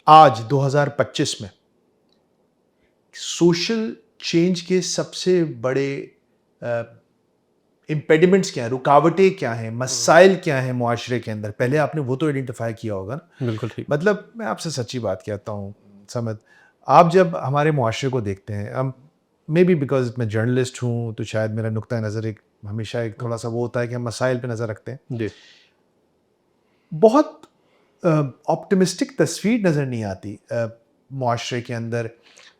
آج 2025 میں سوشل چینج کے سب سے بڑے امپیڈیمنٹس کیا ہیں, رکاوٹیں کیا ہیں, مسائل کیا ہیں معاشرے کے اندر؟ پہلے آپ نے وہ تو آئیڈینٹیفائی کیا ہوگا نا. بالکل ٹھیک. مطلب میں آپ سے سچی بات کہتا ہوں سمد, آپ جب ہمارے معاشرے کو دیکھتے ہیں, مے بی بیکاز میں جرنلسٹ ہوں تو شاید میرا نقطہ نظر ایک ہمیشہ ایک تھوڑا سا وہ ہوتا ہے کہ ہم مسائل پہ نظر رکھتے ہیں. جی بہت آپٹمسٹک تصویر نظر نہیں آتی معاشرے کے اندر.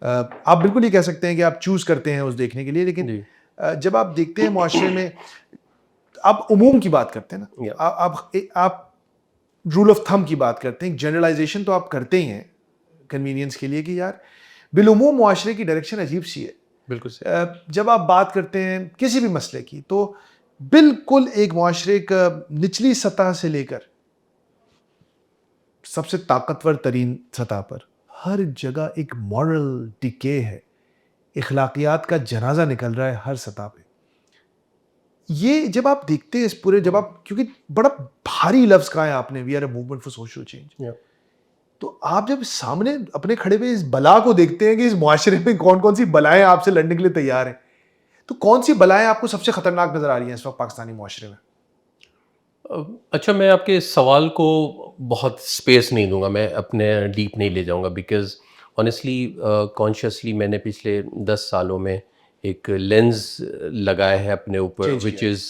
آپ بالکل یہ کہہ سکتے ہیں کہ آپ چوز کرتے ہیں اس دیکھنے کے لیے, لیکن جی جب آپ دیکھتے ہیں معاشرے میں, آپ عموم کی بات کرتے ہیں نا, آپ رول آف تھم کی بات کرتے ہیں, جنرلائزیشن تو آپ کرتے ہی ہیں کنوینئنس کے لیے کہ یار بالعموم معاشرے کی ڈائریکشن عجیب سی ہے. بالکل صحیح. جب آپ بات کرتے ہیں کسی بھی مسئلے کی تو بالکل ایک معاشرے کا نچلی سطح سے لے کر سب سے طاقتور ترین سطح پر ہر جگہ ایک مورل ڈیکے ہے, اخلاقیات کا جنازہ نکل رہا ہے ہر سطح پہ. یہ جب آپ دیکھتے ہیں اس پورے, جب آپ, کیونکہ بڑا بھاری لفظ کہا ہے آپ نے, we are a movement for social change, تو آپ جب سامنے اپنے کھڑے ہوئے اس بلا کو دیکھتے ہیں کہ اس معاشرے میں کون کون سی بلائیں آپ سے لڑنے کے لیے تیار ہیں, تو کون سی بلائیں آپ کو سب سے خطرناک نظر آ رہی ہیں اس وقت پاکستانی معاشرے میں؟ اچھا, میں آپ کے سوال کو بہت اسپیس نہیں دوں گا, میں اپنے ڈیپ نہیں لے جاؤں گا, بیکاز آنیسٹلی کانشیسلی میں نے پچھلے 10 سالوں میں ایک لینز لگایا ہے اپنے اوپر, وچ از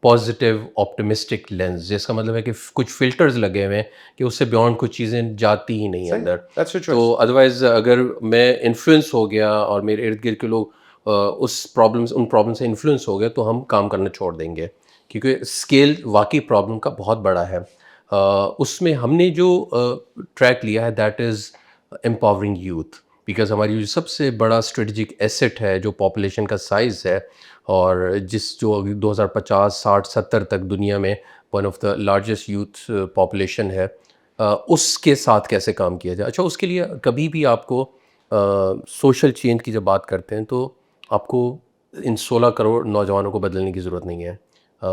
پازیٹیو آپٹمسٹک لینز, جس کا مطلب ہے کہ کچھ فلٹرز لگے ہوئے ہیں کہ اس سے بیونڈ کچھ چیزیں جاتی ہی نہیں اندر. تو ادروائز اگر میں انفلوئنس ہو گیا اور میرے ارد گرد کے لوگ ان پرابلم سے انفلوئنس ہو گئے تو ہم کام کرنا چھوڑ دیں گے, کیونکہ اسکیل واقعی پرابلم کا بہت بڑا ہے. اس میں ہم نے جو ٹریک لیا ہے that is empowering youth, because ہماری جو سب سے بڑا اسٹریٹجک ایسٹ ہے جو پاپولیشن کا سائز ہے, اور جو 2050 60 70 تک دنیا میں one of the largest youth population ہے, اس کے ساتھ کیسے کام کیا جائے. اچھا, اس کے لیے کبھی بھی آپ کو سوشل چینج کی جب بات کرتے ہیں تو آپ کو ان 16 کروڑ نوجوانوں کو بدلنے کی ضرورت نہیں ہے.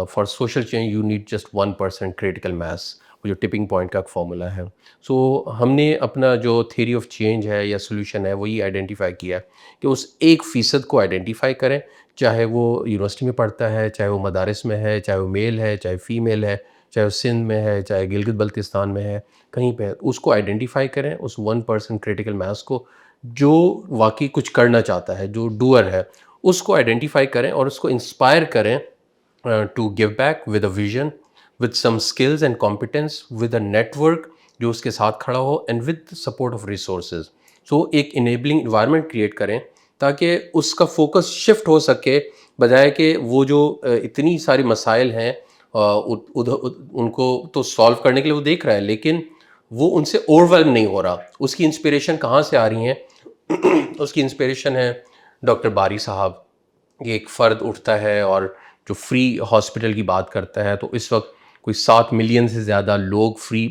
For social change you need just 1% critical mass, وہ جو ٹپنگ پوائنٹ کا فارمولا ہے. سو ہم نے اپنا جو تھیوری آف چینج ہے یا سولوشن ہے وہی آئیڈینٹیفائی کیا کہ اس 1% کو آئیڈینٹیفائی کریں, چاہے وہ یونیورسٹی میں پڑھتا ہے, چاہے وہ مدارس میں ہے, چاہے وہ میل ہے, چاہے فیمیل ہے, چاہے وہ سندھ میں ہے, چاہے گلگت بلتستان میں ہے, کہیں پہ اس کو آئیڈینٹیفائی کریں, اس 1% کریٹیکل میس کو, جو واقعی کچھ کرنا چاہتا ہے, جو ڈوئر ہے, اس کو آئیڈینٹیفائی کریں اور اس کو انسپائر کریں to give back with a vision, with some skills and competence, with a network جو اس کے ساتھ کھڑا ہو, and with the support of resources. So ایک enabling environment create کریں تاکہ اس کا فوکس شفٹ ہو سکے, بجائے کہ وہ جو اتنی ساری مسائل ہیں ان کو تو سالو کرنے کے لیے وہ دیکھ رہا ہے, لیکن وہ ان سے اوور ویلم نہیں ہو رہا. اس کی انسپریشن کہاں سے آ رہی ہیں؟ اس کی انسپریشن ہے ڈاکٹر باری صاحب. یہ ایک فرد اٹھتا ہے اور جو فری ہاسپٹل کی بات کرتا ہے, تو اس وقت کوئی 7 ملین سے زیادہ لوگ فری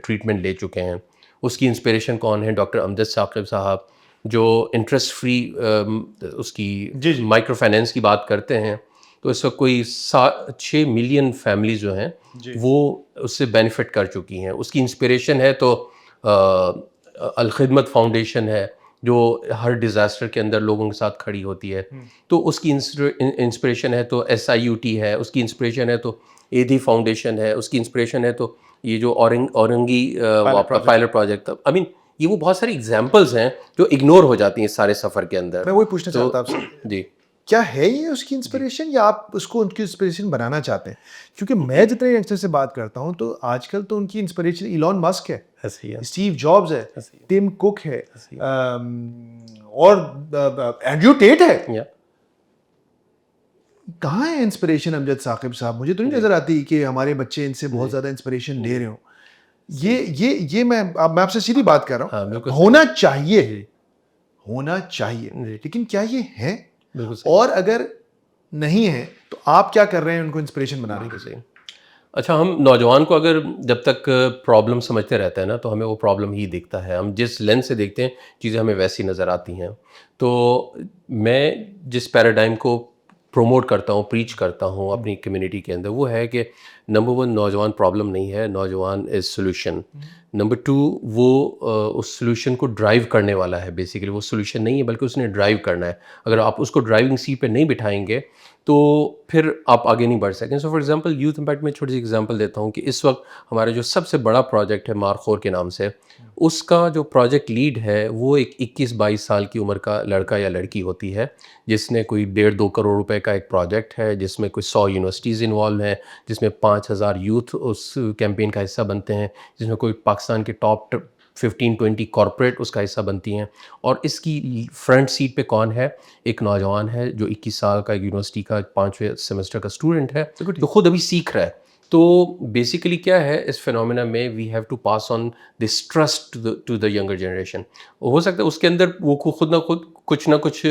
ٹریٹمنٹ لے چکے ہیں. اس کی انسپریشن کون ہے؟ ڈاکٹر امجد ثاقب صاحب, جو انٹرسٹ فری اس کی مائکرو فائنینس کی بات کرتے ہیں. تو اس وقت کوئی 6 ملین فیملیز جو ہیں وہ اس سے بینیفٹ کر چکی ہیں. اس کی انسپریشن ہے تو الخدمت فاؤنڈیشن ہے جو ہر ڈیزاسٹر کے اندر لوگوں کے ساتھ کھڑی ہوتی ہے. تو اس کی انسپریشن ہے تو SIUT ہے, اس کی انسپریشن ہے تو ایدھی فاؤنڈیشن ہے, اس کی انسپریشن ہے تو یہ جو اورنگی پائلٹ پروجیکٹ تھا. آئی مین یہ وہ بہت ساری ایگزامپلز ہیں جو اگنور ہو جاتی ہیں سارے سفر کے اندر. میں وہی پوچھنا چاہتا ہوں آپ سے, جی کیا ہے یہ اس کی انسپریشن, یا آپ اس کو ان کی انسپریشن بنانا چاہتے ہیں؟ کیونکہ میں جتنے ینگسٹر سے بات کرتا ہوں تو آج کل تو ان کی انسپریشن ایلون مسک ہے, اسٹیو جابز ہے, ٹم کک ہے, اور اینڈریو ٹیٹ ہے. کہاں ہے انسپریشن امجد ثاقب صاحب؟ مجھے تو نہیں نظر آتی کہ ہمارے بچے ان سے بہت زیادہ انسپریشن لے رہے ہوں. یہ میں آپ سے سیدھی بات کر رہا ہاں ہوں. بالکل ہونا چاہیے، جی ہونا چاہیے، جی لیکن کیا یہ ہے؟ بالکل صحیح اور اگر نہیں ہے تو آپ کیا کر رہے ہیں ان کو انسپریشن بنانے کے؟ بالکل صحیح. اچھا ہم نوجوان کو اگر جب تک پرابلم سمجھتے رہتے ہیں نا تو ہمیں وہ پرابلم ہی دکھتا ہے. ہم جس لینس سے دیکھتے ہیں چیزیں ہمیں ویسی نظر آتی ہیں. تو میں جس پیراڈائم کو پروموٹ کرتا ہوں، پریچ کرتا ہوں اپنی کمیونٹی کے اندر، وہ ہے کہ نمبر 1 نوجوان پرابلم نہیں ہے، نوجوان از سولوشن. نمبر 2 وہ اس سولوشن کو ڈرائیو کرنے والا ہے. بیسیکلی وہ سولوشن نہیں ہے بلکہ اس نے ڈرائیو کرنا ہے. اگر آپ اس کو ڈرائیونگ سیٹ پہ نہیں بٹھائیں گے تو پھر آپ آگے نہیں بڑھ سکیں. سو فار ایگزامپل یوتھ امپیکٹ میں چھوٹی سی ایگزامپل دیتا ہوں کہ اس وقت ہمارا جو سب سے بڑا پروجیکٹ ہے مارخور کے نام سے، اس کا جو پروجیکٹ لیڈ ہے وہ ایک 21-22 سال کی عمر کا لڑکا یا لڑکی ہوتی ہے، جس نے کوئی 1.5-2 کروڑ روپے کا ایک پروجیکٹ ہے، جس میں کوئی 100 یونیورسٹیز انوالو ہیں، جس میں 5,000 یوتھ اس کیمپین کا حصہ بنتے ہیں، جس میں کوئی پاکستان کے ٹاپ 15-20 کارپوریٹ اس کا حصہ بنتی ہیں. اور اس کی فرنٹ سیٹ پہ کون ہے؟ ایک نوجوان ہے جو 21 سال کا یونیورسٹی کا 5ویں سیمسٹر کا اسٹوڈنٹ ہے، جو خود ابھی سیکھ رہا ہے. تو بیسیکلی کیا ہے اس فینومینا میں، we have to pass on this trust to the younger generation. ہو سکتا ہے اس کے اندر وہ خود نہ خود کچھ نہ کچھ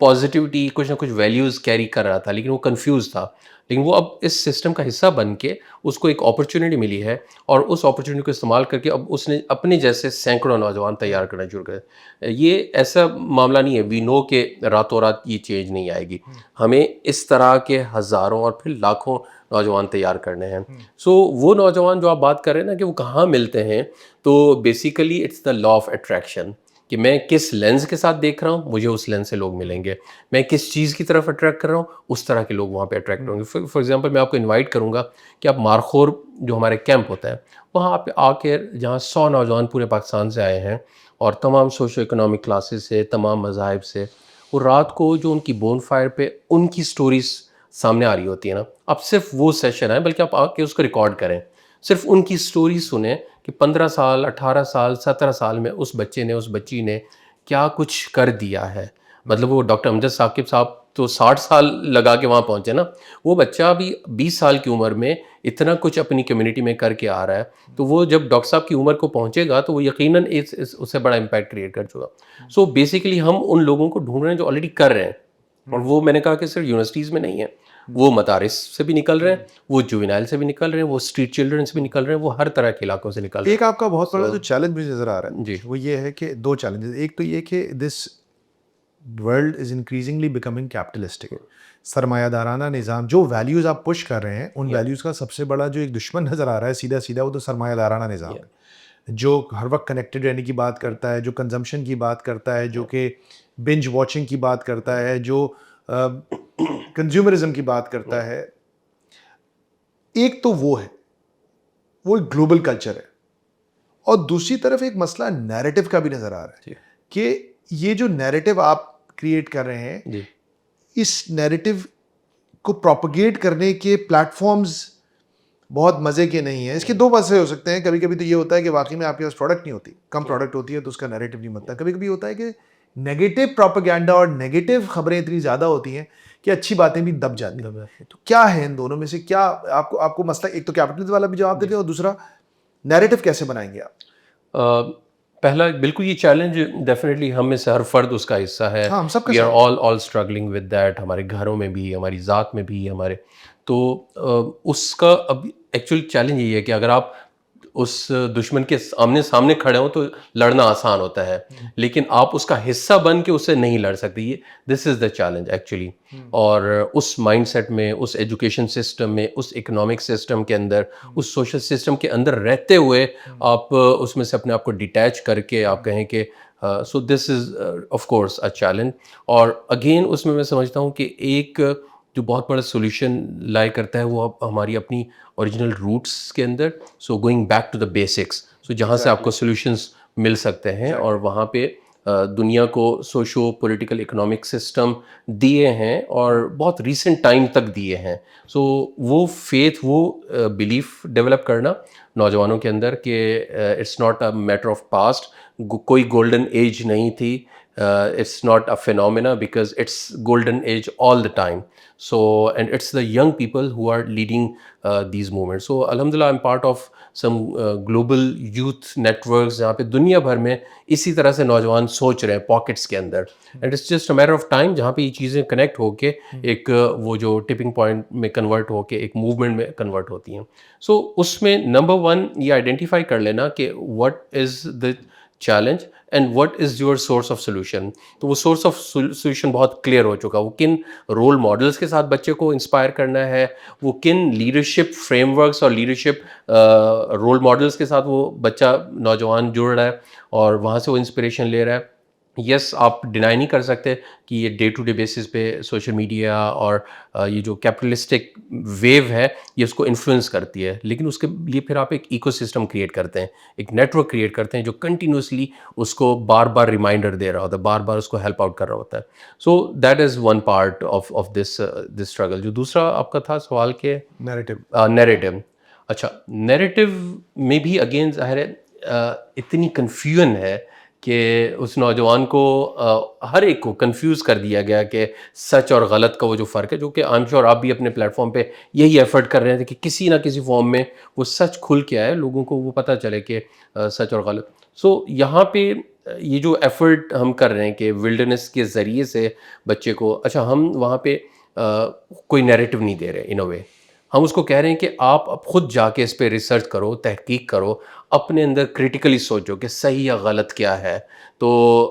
پازیٹیوٹی، کچھ نہ کچھ ویلیوز کیری کر رہا تھا، لیکن وہ کنفیوز تھا. لیکن وہ اب اس سسٹم کا حصہ بن کے اس کو ایک اپرچونیٹی ملی ہے، اور اس اپرچونیٹی کو استعمال کر کے اب اس نے اپنے جیسے سینکڑوں نوجوان تیار کرنا شروع کر. یہ ایسا معاملہ نہیں ہے وی نو کہ راتوں رات یہ چینج نہیں آئے گی. ہمیں اس طرح کے ہزاروں اور پھر لاکھوں نوجوان تیار کرنے ہیں. سو وہ نوجوان جو آپ بات کر رہے ہیں نا کہ وہ کہاں ملتے ہیں، تو basically it's the law of attraction, کہ میں کس لینز کے ساتھ دیکھ رہا ہوں مجھے اس لینز سے لوگ ملیں گے. میں کس چیز کی طرف اٹریکٹ کر رہا ہوں اس طرح کے لوگ وہاں پہ اٹریکٹ ہوں گے. فار ایگزامپل میں آپ کو انوائٹ کروں گا کہ آپ مارخور جو ہمارے کیمپ ہوتا ہے وہاں آپ آ کے، جہاں 100 نوجوان پورے پاکستان سے آئے ہیں اور تمام سوشو اکنامک کلاسز سے، تمام مذاہب سے، وہ رات کو جو ان کی بون فائر پہ ان کی سٹوریز سامنے آ رہی ہوتی ہے نا، آپ صرف وہ سیشن آئیں، بلکہ آپ آ کے اس کو ریکارڈ کریں، صرف ان کی سٹوری سنیں کہ 15 سال 18 سال 17 سال میں اس بچے نے، اس بچی نے کیا کچھ کر دیا ہے. مطلب وہ ڈاکٹر امجد ثاقب صاحب تو 60 سال لگا کے وہاں پہنچے نا، وہ بچہ بھی 20 سال کی عمر میں اتنا کچھ اپنی کمیونٹی میں کر کے آ رہا ہے. تو وہ جب ڈاکٹر صاحب کی عمر کو پہنچے گا تو وہ یقیناً اس سے بڑا امپیکٹ کریٹ کر چکا. سو بیسیکلی ہم ان لوگوں کو ڈھونڈ رہے ہیں جو آلریڈی کر رہے ہیں، اور وہ میں نے کہا کہ صرف یونیورسٹیز میں نہیں ہے، وہ مدارس سے بھی نکل رہے ہیں، وہ جوینائل سے بھی نکل رہے ہیں، وہ اسٹریٹ چلڈرن سے بھی نکل رہے ہیں، وہ ہر طرح کے علاقوں سے نکل رہے ہیں. ایک آپ کا بہت بڑا جو چیلنج مجھے نظر آ رہا ہے جی وہ یہ ہے کہ 2 چیلنجز. ایک تو یہ کہ this world is increasingly becoming capitalistic, سرمایہ دارانہ نظام. جو ویلیوز آپ پش کر رہے ہیں ان ویلیوز کا سب سے بڑا جو ایک دشمن نظر آ رہا ہے سیدھا سیدھا، وہ تو سرمایہ دارانہ نظام ہے، جو ہر وقت کنیکٹڈ رہنے کی بات کرتا ہے، جو کنزمپشن کی بات کرتا ہے، جو کہ بنج واچنگ کی بات کرتا ہے، جو کنزیومرزم کی بات کرتا ہے. ایک تو وہ ہے، وہ ایک گلوبل کلچر ہے، اور دوسری طرف ایک مسئلہ نیریٹو کا بھی نظر آ رہا ہے کہ یہ جو نیریٹو آپ کریٹ کر رہے ہیں، جی اس نیریٹو کو پروپیگیٹ کرنے کے پلیٹ فارمز بہت مزے کے نہیں ہیں. اس کے 2 مسئلے ہو سکتے ہیں. کبھی کبھی تو یہ ہوتا ہے کہ واقعی میں آپ کے پاس پروڈکٹ نہیں ہوتی، کم پروڈکٹ ہوتی ہے تو اس کا نیریٹو نہیں بنتا. کبھی کبھی ہوتا ہے کہ نیگیٹو پروپیگینڈا اور نیگیٹو خبریں اتنی زیادہ ہوتی ہیں کہ اچھی باتیں بھی دب جاتی ہیں. تو کیا ہے ان دونوں میں سے کیا آپ کو مسئلہ، ایک تو کیپٹلزم والا بھی جواب دیتے ہیں، اور دوسرا نیریٹو کیسے بنائیں گے آپ؟ پہلا بالکل یہ چیلنج ڈیفینیٹلی ہم میں سے ہر فرد اس کا حصہ ہے. ہاں، ہم سب کا we are all struggling with that, ہمارے گھروں میں بھی، ہماری ذات میں بھی، ہمارے. تو اس کا اب ایکچوئل چیلنج یہ ہے کہ اگر آپ اس دشمن کے آمنے سامنے کھڑے ہوں تو لڑنا آسان ہوتا ہے، لیکن آپ اس کا حصہ بن کے اس سے نہیں لڑ سکتے. یہ دس از دا چیلنج ایکچولی. اور اس مائنڈ سیٹ میں، اس ایجوکیشن سسٹم میں، اس اکنامک سسٹم کے اندر، اس سوشل سسٹم کے اندر رہتے ہوئے آپ اس میں سے اپنے آپ کو ڈیٹیچ کر کے آپ کہیں کہ so this is of course a challenge. اور اگین اس میں سمجھتا ہوں کہ ایک جو بہت بڑا سولوشن لائے کرتا ہے وہ ہماری اپنی اوریجنل روٹس کے اندر. So going back to the basics, so جہاں سے آپ کو سولوشنس مل سکتے ہیں، اور وہاں پہ دنیا کو سوشو پولیٹیکل اکنامک سسٹم دیے ہیں اور بہت ریسنٹ ٹائم تک دیے ہیں. سو وہ فیتھ، وہ بلیف ڈیولپ کرنا نوجوانوں کے اندر کہ it's not a matter of past, کوئی گولڈن ایج نہیں تھی، It's not a phenomena because it's golden age all the time. So, and it's the young people who are leading these movements. So alhamdulillah, I'm part of some global youth networks جہاں پہ دنیا بھر میں اسی طرح سے نوجوان سوچ رہے ہیں پاکٹس کے اندر. And it's just a matter of time جہاں پہ یہ چیزیں کنیکٹ ہو کے ایک وہ جو ٹپنگ پوائنٹ میں کنورٹ ہو کے ایک موومنٹ میں کنورٹ ہوتی ہیں. سو اس میں نمبر 1 یہ آئیڈینٹیفائی کر لینا کہ what is the challenge and what is your source of solution. تو وہ سورس آف سولوشن بہت کلیئر ہو چکا. وہ کن رول ماڈلس کے ساتھ بچے کو انسپائر کرنا ہے, وہ کن لیڈرشپ فریم ورکس اور لیڈرشپ رول ماڈلس کے ساتھ وہ بچہ نوجوان جڑ رہا ہے اور وہاں سے وہ انسپریشن لے رہا ہے. یس, آپ ڈینائی نہیں کر سکتے کہ یہ ڈے ٹو ڈے بیسس پہ سوشل میڈیا اور یہ جو کیپٹلسٹک ویو ہے یہ اس کو انفلوئنس کرتی ہے, لیکن اس کے لیے پھر آپ ایک ایکو سسٹم کریٹ کرتے ہیں, ایک نیٹ ورک کریٹ کرتے ہیں جو کنٹینیوسلی اس کو بار بار ریمائنڈر دے رہا ہوتا ہے, بار بار اس کو ہیلپ آؤٹ کر رہا ہوتا ہے. So that is one part of this struggle. جو دوسرا آپ کا تھا سوال کہ نیریٹو. اچھا, نیریٹو میں بھی اگین ظاہر ہے اتنی کنفیوژن ہے کہ اس نوجوان کو ہر ایک کو کنفیوز کر دیا گیا کہ سچ اور غلط کا وہ جو فرق ہے, جو کہ آئی ایم شیور آپ بھی اپنے پلیٹ فارم پہ یہی ایفرٹ کر رہے تھے کہ کسی نہ کسی فارم میں وہ سچ کھل کے آئے, لوگوں کو وہ پتہ چلے کہ سچ اور غلط. سو یہاں پہ یہ جو ایفرٹ ہم کر رہے ہیں کہ ولڈرنس کے ذریعے سے بچے کو, اچھا ہم وہاں پہ کوئی نیریٹو نہیں دے رہے ان اے وے, ہم اس کو کہہ رہے ہیں کہ آپ اب خود جا کے اس پہ ریسرچ کرو, تحقیق کرو, اپنے اندر کریٹیکلی سوچو کہ صحیح یا غلط کیا ہے. تو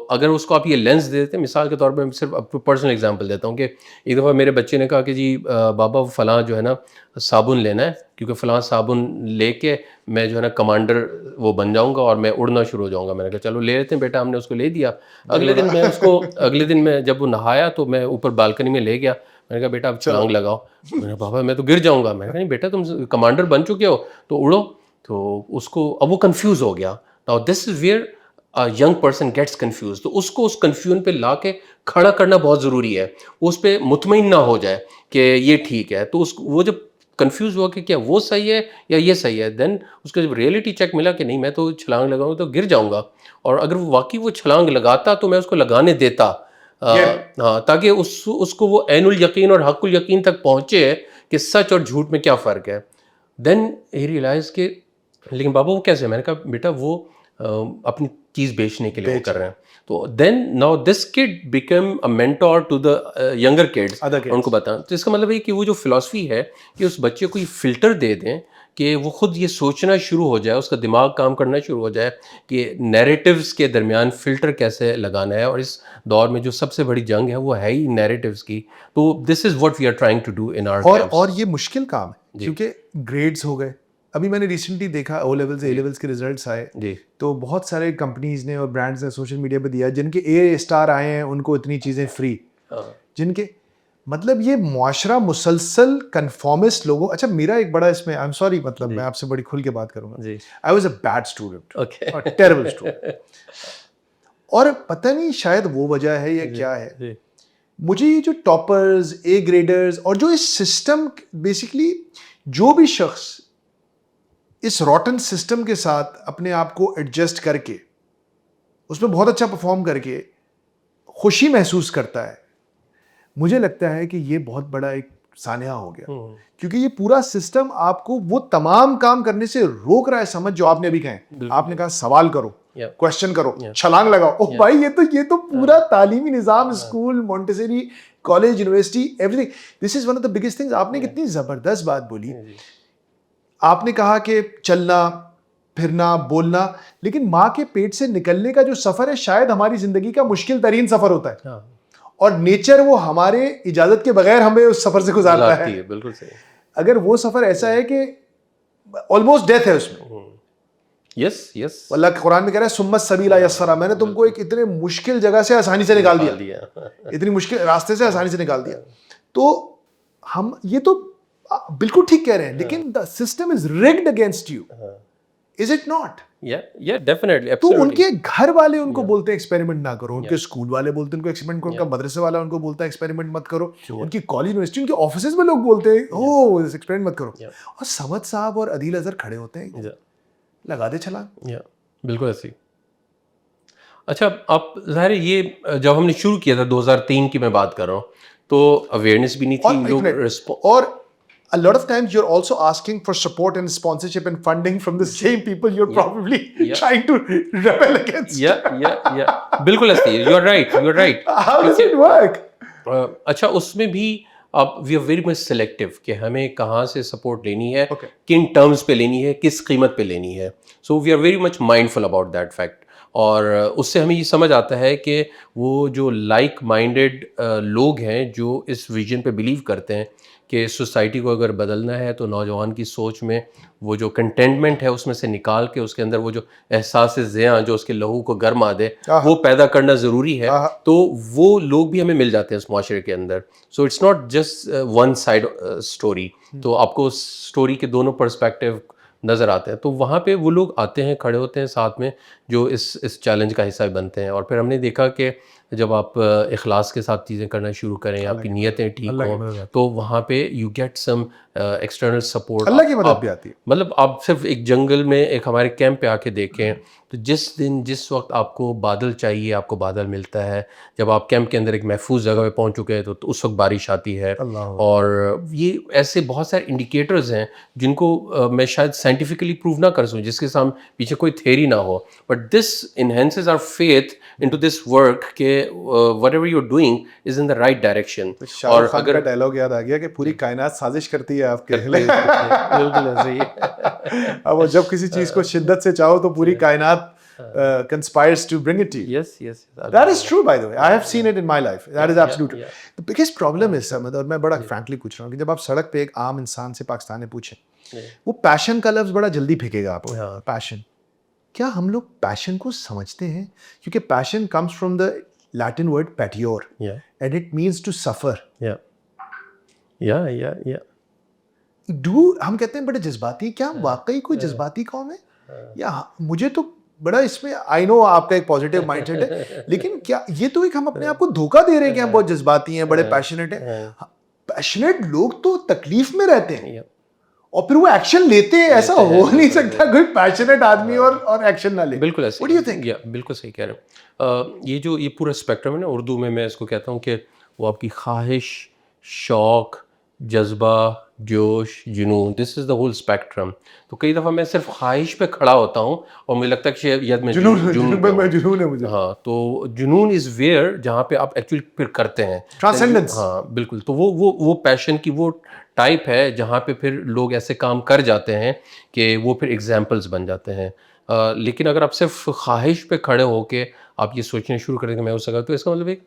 اگر اس کو آپ یہ لینس دے دیتے ہیں, مثال کے طور پہ میں صرف پرسنل ایگزامپل دیتا ہوں کہ ایک دفعہ میرے بچے نے کہا کہ جی بابا فلاں جو ہے نا صابن لینا ہے, کیونکہ فلاں صابن لے کے میں جو ہے نا کمانڈر وہ بن جاؤں گا اور میں اڑنا شروع ہو جاؤں گا. میں نے کہا چلو لے لیتے ہیں بیٹا, ہم نے اس کو لے دیا. اگلے دن میں جب وہ نہایا تو میں اوپر بالکنی میں لے گیا, میں نے کہا بیٹا اب چھلانگ لگاؤ. میں نے کہا بابا میں تو گر جاؤں گا. میں نے کہا نہیں بیٹا تم کمانڈر بن چکے ہو تو اڑو. تو اس کو اب وہ کنفیوز ہو گیا. Now this is where young person gets confuse. تو اس کو اس کنفیوژن پہ لا کے کھڑا کرنا بہت ضروری ہے, اس پہ مطمئن نہ ہو جائے کہ یہ ٹھیک ہے. تو اس وہ جب کنفیوز ہوا کہ کیا وہ صحیح ہے یا یہ صحیح ہے, دین اس کا جب ریئلٹی چیک ملا کہ نہیں میں تو چھلانگ لگاؤں تو گر جاؤں گا, اور اگر واقعی وہ چھلانگ لگاتا تو میں اس کو لگانے دیتا, ہاں, تاکہ اس کو وہ عین الیقین اور حق الیقین تک پہنچے کہ سچ اور جھوٹ میں کیا فرق ہے. دین ہی ریئلائز کہ لیکن بابا وہ کیسے. میں نے کہا بیٹا وہ اپنی چیز بیچنے کے لیے وہ کر رہے ہیں. تو then now this kid become a mentor to the younger kids, ان کو بتانا. تو اس کا مطلب یہ کہ وہ جو فلاسفی ہے کہ اس بچے کو یہ فلٹر دے دیں کہ وہ خود یہ سوچنا شروع ہو جائے, اس کا دماغ کام کرنا شروع ہو جائے کہ نیریٹیوز کے درمیان فلٹر کیسے لگانا ہے. اور اس دور میں جو سب سے بڑی جنگ ہے وہ ہے ہی نیریٹیوز کی. تو this is what we are trying to do in our campus. اور یہ مشکل کام ہے کیونکہ گریڈز ہو گئے. ابھی میں نے ریسنٹلی دیکھا او لیولز اے لیولز کے ریزلٹس آئے, تو بہت سارے کمپنیز نے اور برانڈز نے سوشل میڈیا پہ دیا جن کے اے اسٹار آئے ہیں ان کو اتنی چیزیں فری, جن کے مطلب یہ معاشرہ مسلسل کنفارمسٹ لوگوں. اچھا میرا ایک بڑا اس میں آئی ایم سوری, مطلب میں آپ سے بڑی کھل کے بات کروں گا, I was a bad student, terrible student, اور پتہ نہیں شاید وہ وجہ ہے یا کیا ہے, مجھے یہ جو ٹاپرز, اے گریڈرز, اور جو اس سسٹم بیسکلی جو بھی شخص اس روٹن سسٹم کے ساتھ اپنے آپ کو ایڈجسٹ کر کے اس میں بہت اچھا پرفارم کر کے خوشی محسوس کرتا ہے, مجھے لگتا ہے کہ یہ بہت بڑا ایک سانحہ ہو گیا, کیونکہ یہ پورا سسٹم آپ کو وہ تمام کام کرنے سے روک رہا ہے. سمجھ جو آپ نے ابھی کہے, آپ نے کہا سوال کرو, کوشچن کرو, چھلانگ لگاؤ. اوہ بھائی یہ تو پورا تعلیمی نظام, school, Montessori college, university, every thing. This is one of the biggest things. آپ نے کتنی زبردست بات بولی. آپ نے کہا کہ چلنا پھرنا بولنا, لیکن ماں کے پیٹ سے نکلنے کا جو سفر ہے شاید ہماری زندگی کا مشکل ترین سفر ہوتا ہے, اور نیچر وہ ہمارے اجازت کے بغیر ہمیں اس سفر سے گزارتا ہے. بالکل صحیح. اگر وہ سفر ایسا ہے کہ آلموسٹ ڈیتھ ہے اس میں, یس اللہ کے قرآن میں کہہ رہا ہے ثم السبیل یسرا, میں نے تم کو ایک اتنے مشکل جگہ سے آسانی سے نکال دیا, اتنی مشکل راستے سے آسانی سے نکال دیا. تو ہم یہ تو بالکل ٹھیک کہہ رہے ہیں, لیکن the system is rigged against you, is it not? Yeah, definitely. تو ان کے گھر والے ان کو بولتے ہیں ایکسپیریمنٹ نہ کرو, ان کے اسکول والے بولتے ہیں ان کو ایکسپیریمنٹ کرو, ان کا مدرسے والا ان کو بولتا ہے ایکسپیریمنٹ مت کرو, ان کی کالج یونیورسٹی, ان کے آفیسز میں لوگ بولتے ہیں او ایکسپیریمنٹ مت کرو, اور سمد صاحب اور عدیل اظہر کھڑے ہوتے ہیں, لگا دے چھلانگ. بالکل ایسی. اچھا آپ ظاہر ہے یہ جب ہم نے شروع کیا تھا 2003 کی میں بات کر رہا ہوں تو اویئرنیس بھی نہیں تھی لوگ اور a lot of times you're also asking for support and sponsorship and funding from the same people you're probably trying to rebel against. بالکل ایسے you are right. How does it work? اچھا اس میں بھی اب we are very much selective کہ ہمیں کہاں سے سپورٹ لینی ہے, کن ٹرمز پہ لینی ہے, کس قیمت پہ لینی ہے. So we are very much mindful about that fact. اور اس سے ہمیں یہ سمجھ آتا ہے کہ وہ جو لائک مائنڈیڈ لوگ ہیں جو اس ویژن پہ بلیو کرتے ہیں کہ سوسائٹی کو اگر بدلنا ہے تو نوجوان کی سوچ میں وہ جو کنٹینٹمنٹ ہے اس میں سے نکال کے اس کے اندر وہ جو احساس ذیاں جو اس کے لہو کو گرما دے وہ پیدا کرنا ضروری ہے. تو وہ لوگ بھی ہمیں مل جاتے ہیں اس معاشرے کے اندر. So it's not just one side story. تو آپ کو اس اسٹوری کے دونوں پرسپیکٹیو نظر آتے ہیں. تو وہاں پہ وہ لوگ آتے ہیں, کھڑے ہوتے ہیں ساتھ میں, جو اس چیلنج کا حصہ بنتے ہیں. اور پھر ہم نے دیکھا کہ جب آپ اخلاص کے ساتھ چیزیں کرنا شروع کریں, آپ کی نیتیں ٹھیک ہوں, تو وہاں پہ you get some external support. اللہ کی مدد بھی آتی ہے. مطلب آپ صرف ایک جنگل میں ایک ہمارے کیمپ پہ آ کے دیکھیں تو جس وقت آپ کو بادل چاہیے آپ کو بادل ملتا ہے. جب آپ کیمپ کے اندر ایک محفوظ جگہ پہ پہنچ چکے ہیں تو اس وقت بارش آتی ہے. اور یہ ایسے بہت سارے انڈیکیٹرز ہیں جن کو میں شاید سائنٹیفکلی پروو نہ کر سکوں, جس کے سامنے پیچھے کوئی تھیوری نہ ہو, but this enhances our faith into this work کہ whatever you are doing is in the right direction. اور اگر ڈائلاگ یاد آ گیا کہ پوری کائنات سازش کرتی ہے آپ کے لیے. بالکل ایسے ہی. اب جب کسی چیز کو شدت سے چاہو تو پوری کائنات conspires to bring it to you. Yes. That is true, by the way. I have seen it in my life. That is absolute. The biggest problem is, Samad, اور میں بڑا frankly پوچھ رہا ہوں کہ جب آپ سڑک پہ ایک عام انسان سے پاکستان میں پوچھیں, وہ passion کا لفظ بڑا جلدی پھینکے گا آپ کو. passion. کیا ہم لوگ passion کو سمجھتے ہیں؟ کیونکہ passion comes from the Latin word patior, and it means to suffer. Yeah. ہم کہتے ہیں بڑے جذباتی. کیا واقعی کوئی جذباتی قوم ہے؟ یا مجھے تو بڑا اس میں آئی نو آپ کا ایک پازیٹیو مائنڈ سیٹ ہے, لیکن کیا یہ تو ایک ہم اپنے آپ کو دھوکہ دے رہے ہیں کہ ہم بہت جذباتی ہیں, بڑے پیشنیٹ ہیں. پیشنیٹ لوگ تو تکلیف میں رہتے ہیں اور پھر وہ ایکشن لیتے ہیں. ایسا ہو نہیں سکتا کوئی پیشنیٹ آدمی اور ایکشن نہ لے. بالکل ایسا. What do you think? بالکل صحیح کہہ رہے ہو. یہ پورا اسپیکٹرم ہے نا, اردو میں اس کو کہتا ہوں کہ وہ آپ کی خواہش, شوق, جذبہ, جوش, جنون, دس از دا ہول اسپیکٹرم. تو کئی دفعہ میں صرف خواہش پہ کھڑا ہوتا ہوں اور مجھے لگتا ہے کہ شاید میں جنون ہے مجھے. ہاں, تو جنون از ویئر جہاں پہ آپ ایکچولی پھر کرتے ہیں ٹرانسینڈنس. ہاں بالکل. تو وہ پیشن کی وہ ٹائپ ہے جہاں پہ پھر لوگ ایسے کام کر جاتے ہیں کہ وہ پھر ایگزامپلس بن جاتے ہیں. لیکن اگر آپ صرف خواہش پہ کھڑے ہو کے آپ یہ سوچنے شروع کریں کہ میں ہو سکا, تو اس کا مطلب ایک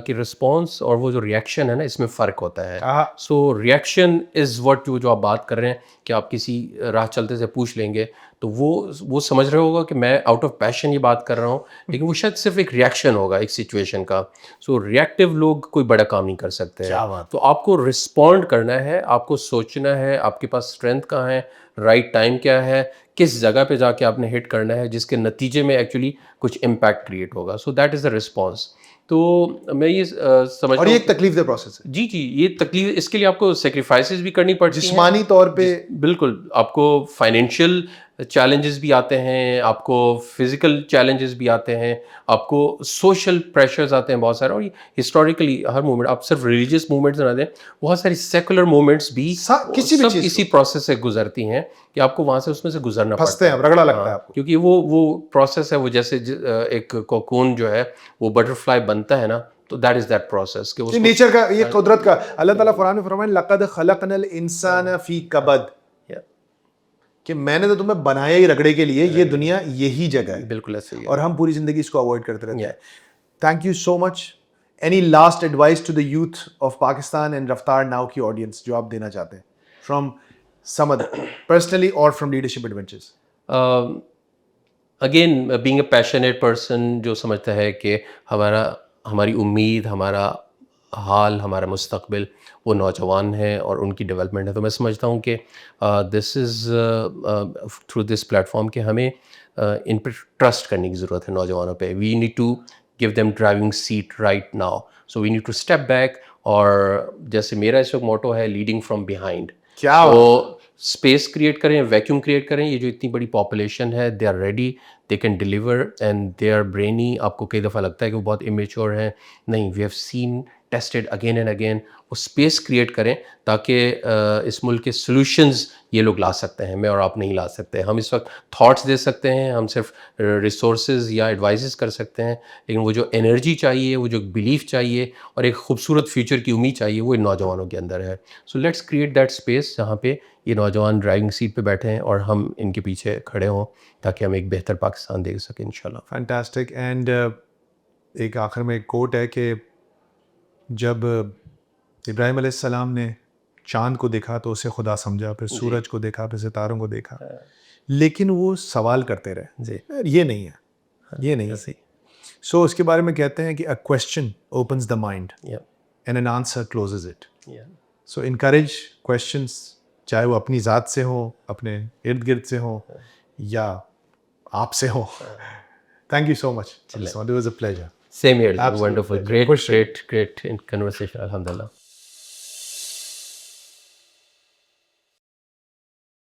کہ رسپانس اور وہ جو ریئیکشن ہے نا اس میں فرق ہوتا ہے. سو ریئیکشن از واٹ جو آپ بات کر رہے ہیں کہ آپ کسی راہ چلتے سے پوچھ لیں گے تو وہ سمجھ رہے ہوگا کہ میں آؤٹ آف پیشن یہ بات کر رہا ہوں, لیکن وہ شاید صرف ایک ریئیکشن ہوگا ایک سچویشن کا. سو ریئیکٹیو لوگ کوئی بڑا کام نہیں کر سکتے ہیں. تو آپ کو رسپونڈ کرنا ہے, آپ کو سوچنا ہے آپ کے پاس اسٹرینتھ کہاں ہے, رائٹ ٹائم کیا ہے, کس جگہ پہ جا کے آپ نے ہٹ کرنا ہے جس کے نتیجے میں ایکچولی کچھ امپیکٹ کریٹ ہوگا. سو دیٹ از اے رسپانس. تو میں یہ سمجھ, اور یہ ایک تکلیف دہ پروسیس ہے. جی یہ تکلیف, اس کے لیے آپ کو سیکریفائسز بھی کرنی پڑتی ہیں جسمانی طور پہ. بالکل. آپ کو فائنینشیل چیلنجز بھی آتے ہیں, آپ کو فزیکل چیلنجز بھی آتے ہیں, آپ کو سوشل پریشرز آتے ہیں بہت سارے. اور ہسٹوریکلی ہر موومنٹ, آپ صرف ریلیجیس موومنٹس نہ دیں, بہت ساری سیکولر موومنٹس بھی کسی پروسیس سے گزرتی ہیں کہ آپ کو وہاں سے اس میں سے گزرنا پڑتا ہے, رگڑا لگتا ہے آپ کو. کیونکہ وہ پروسیس ہے, وہ جیسے ایک کوکون جو ہے وہ بٹرفلائی بنتا ہے نا, تو دیٹ از دیٹ پروسیس. کہ نیچر کا, یہ قدرت کا. اللہ تعالیٰ قرآن میں فرمائے لقد خلقنا الانسان فی کبد, کہ میں نے تو تمہیں بنایا ہی رگڑے کے لیے, یہ دنیا یہی جگہ ہے. بالکل ایسے ہی. اور ہم پوری زندگی اس کو اوائڈ کرتے رہتے ہیں. Thank you so much. Any last advice to the youth of Pakistan and Raftar now کی آڈینس جو آپ دینا چاہتے ہیں فرام سمد پرسنلی اور from leadership adventures? Again being a passionate person جو سمجھتا ہے کہ ہماری امید, ہمارا حال, ہمارا مستقبل وہ نوجوان ہیں اور ان کی ڈیولپمنٹ ہے, تو میں سمجھتا ہوں کہ دس از تھرو دس پلیٹفارم کہ ہمیں ان پہ ٹرسٹ کرنے کی ضرورت ہے نوجوانوں پہ. We need to give them driving seat right now. So we need to step back. اور جیسے میرا اس وقت موٹو ہے لیڈنگ فرام بیہائنڈ. تو اسپیس کریٹ کریں, ویکیوم کریٹ کریں. یہ جو اتنی بڑی پاپولیشن ہے, they are ready, they can deliver and they are brainy. آپ کو کئی دفعہ لگتا ہے کہ وہ بہت immature ہیں. نہیں, we have seen, tested again and again. وہ اسپیس کریٹ کریں تاکہ اس ملک کے سولوشنز یہ لوگ لا سکتے ہیں, میں اور آپ نہیں لا سکتے. ہم اس وقت تھاٹس دے سکتے ہیں, ہم صرف ریسورسز یا ایڈوائزز کر سکتے ہیں, لیکن وہ جو انرجی چاہیے, وہ جو بلیف چاہیے اور ایک خوبصورت فیوچر کی امید چاہیے, وہ ان نوجوانوں کے اندر ہے. So let's create that space جہاں پہ یہ نوجوان ڈرائیونگ سیٹ پہ بیٹھے ہیں اور ہم ان کے پیچھے کھڑے ہوں تاکہ ہم ایک بہتر پاکستان دیکھ سکیں انشاءاللہ. فینٹاسٹک. اینڈ ایک آخر میں ایک کوٹ ہے کہ جب ابراہیم علیہ السلام نے چاند کو دیکھا تو اسے خدا سمجھا, پھر سورج کو دیکھا, پھر ستاروں کو دیکھا, لیکن وہ سوال کرتے رہے جی, یہ نہیں ہے, یہ نہیں ہے. سو اس کے بارے میں کہتے ہیں کہ a question opens the mind and an answer closes it. So encourage questions, چاہے وہ اپنی ذات سے ہوں, اپنے ارد گرد سے ہوں, یا آپ سے ہوں. Thank you so much. It was a pleasure. same here. Absolute Wonderful. pleasure. Great conversation. Alhamdulillah.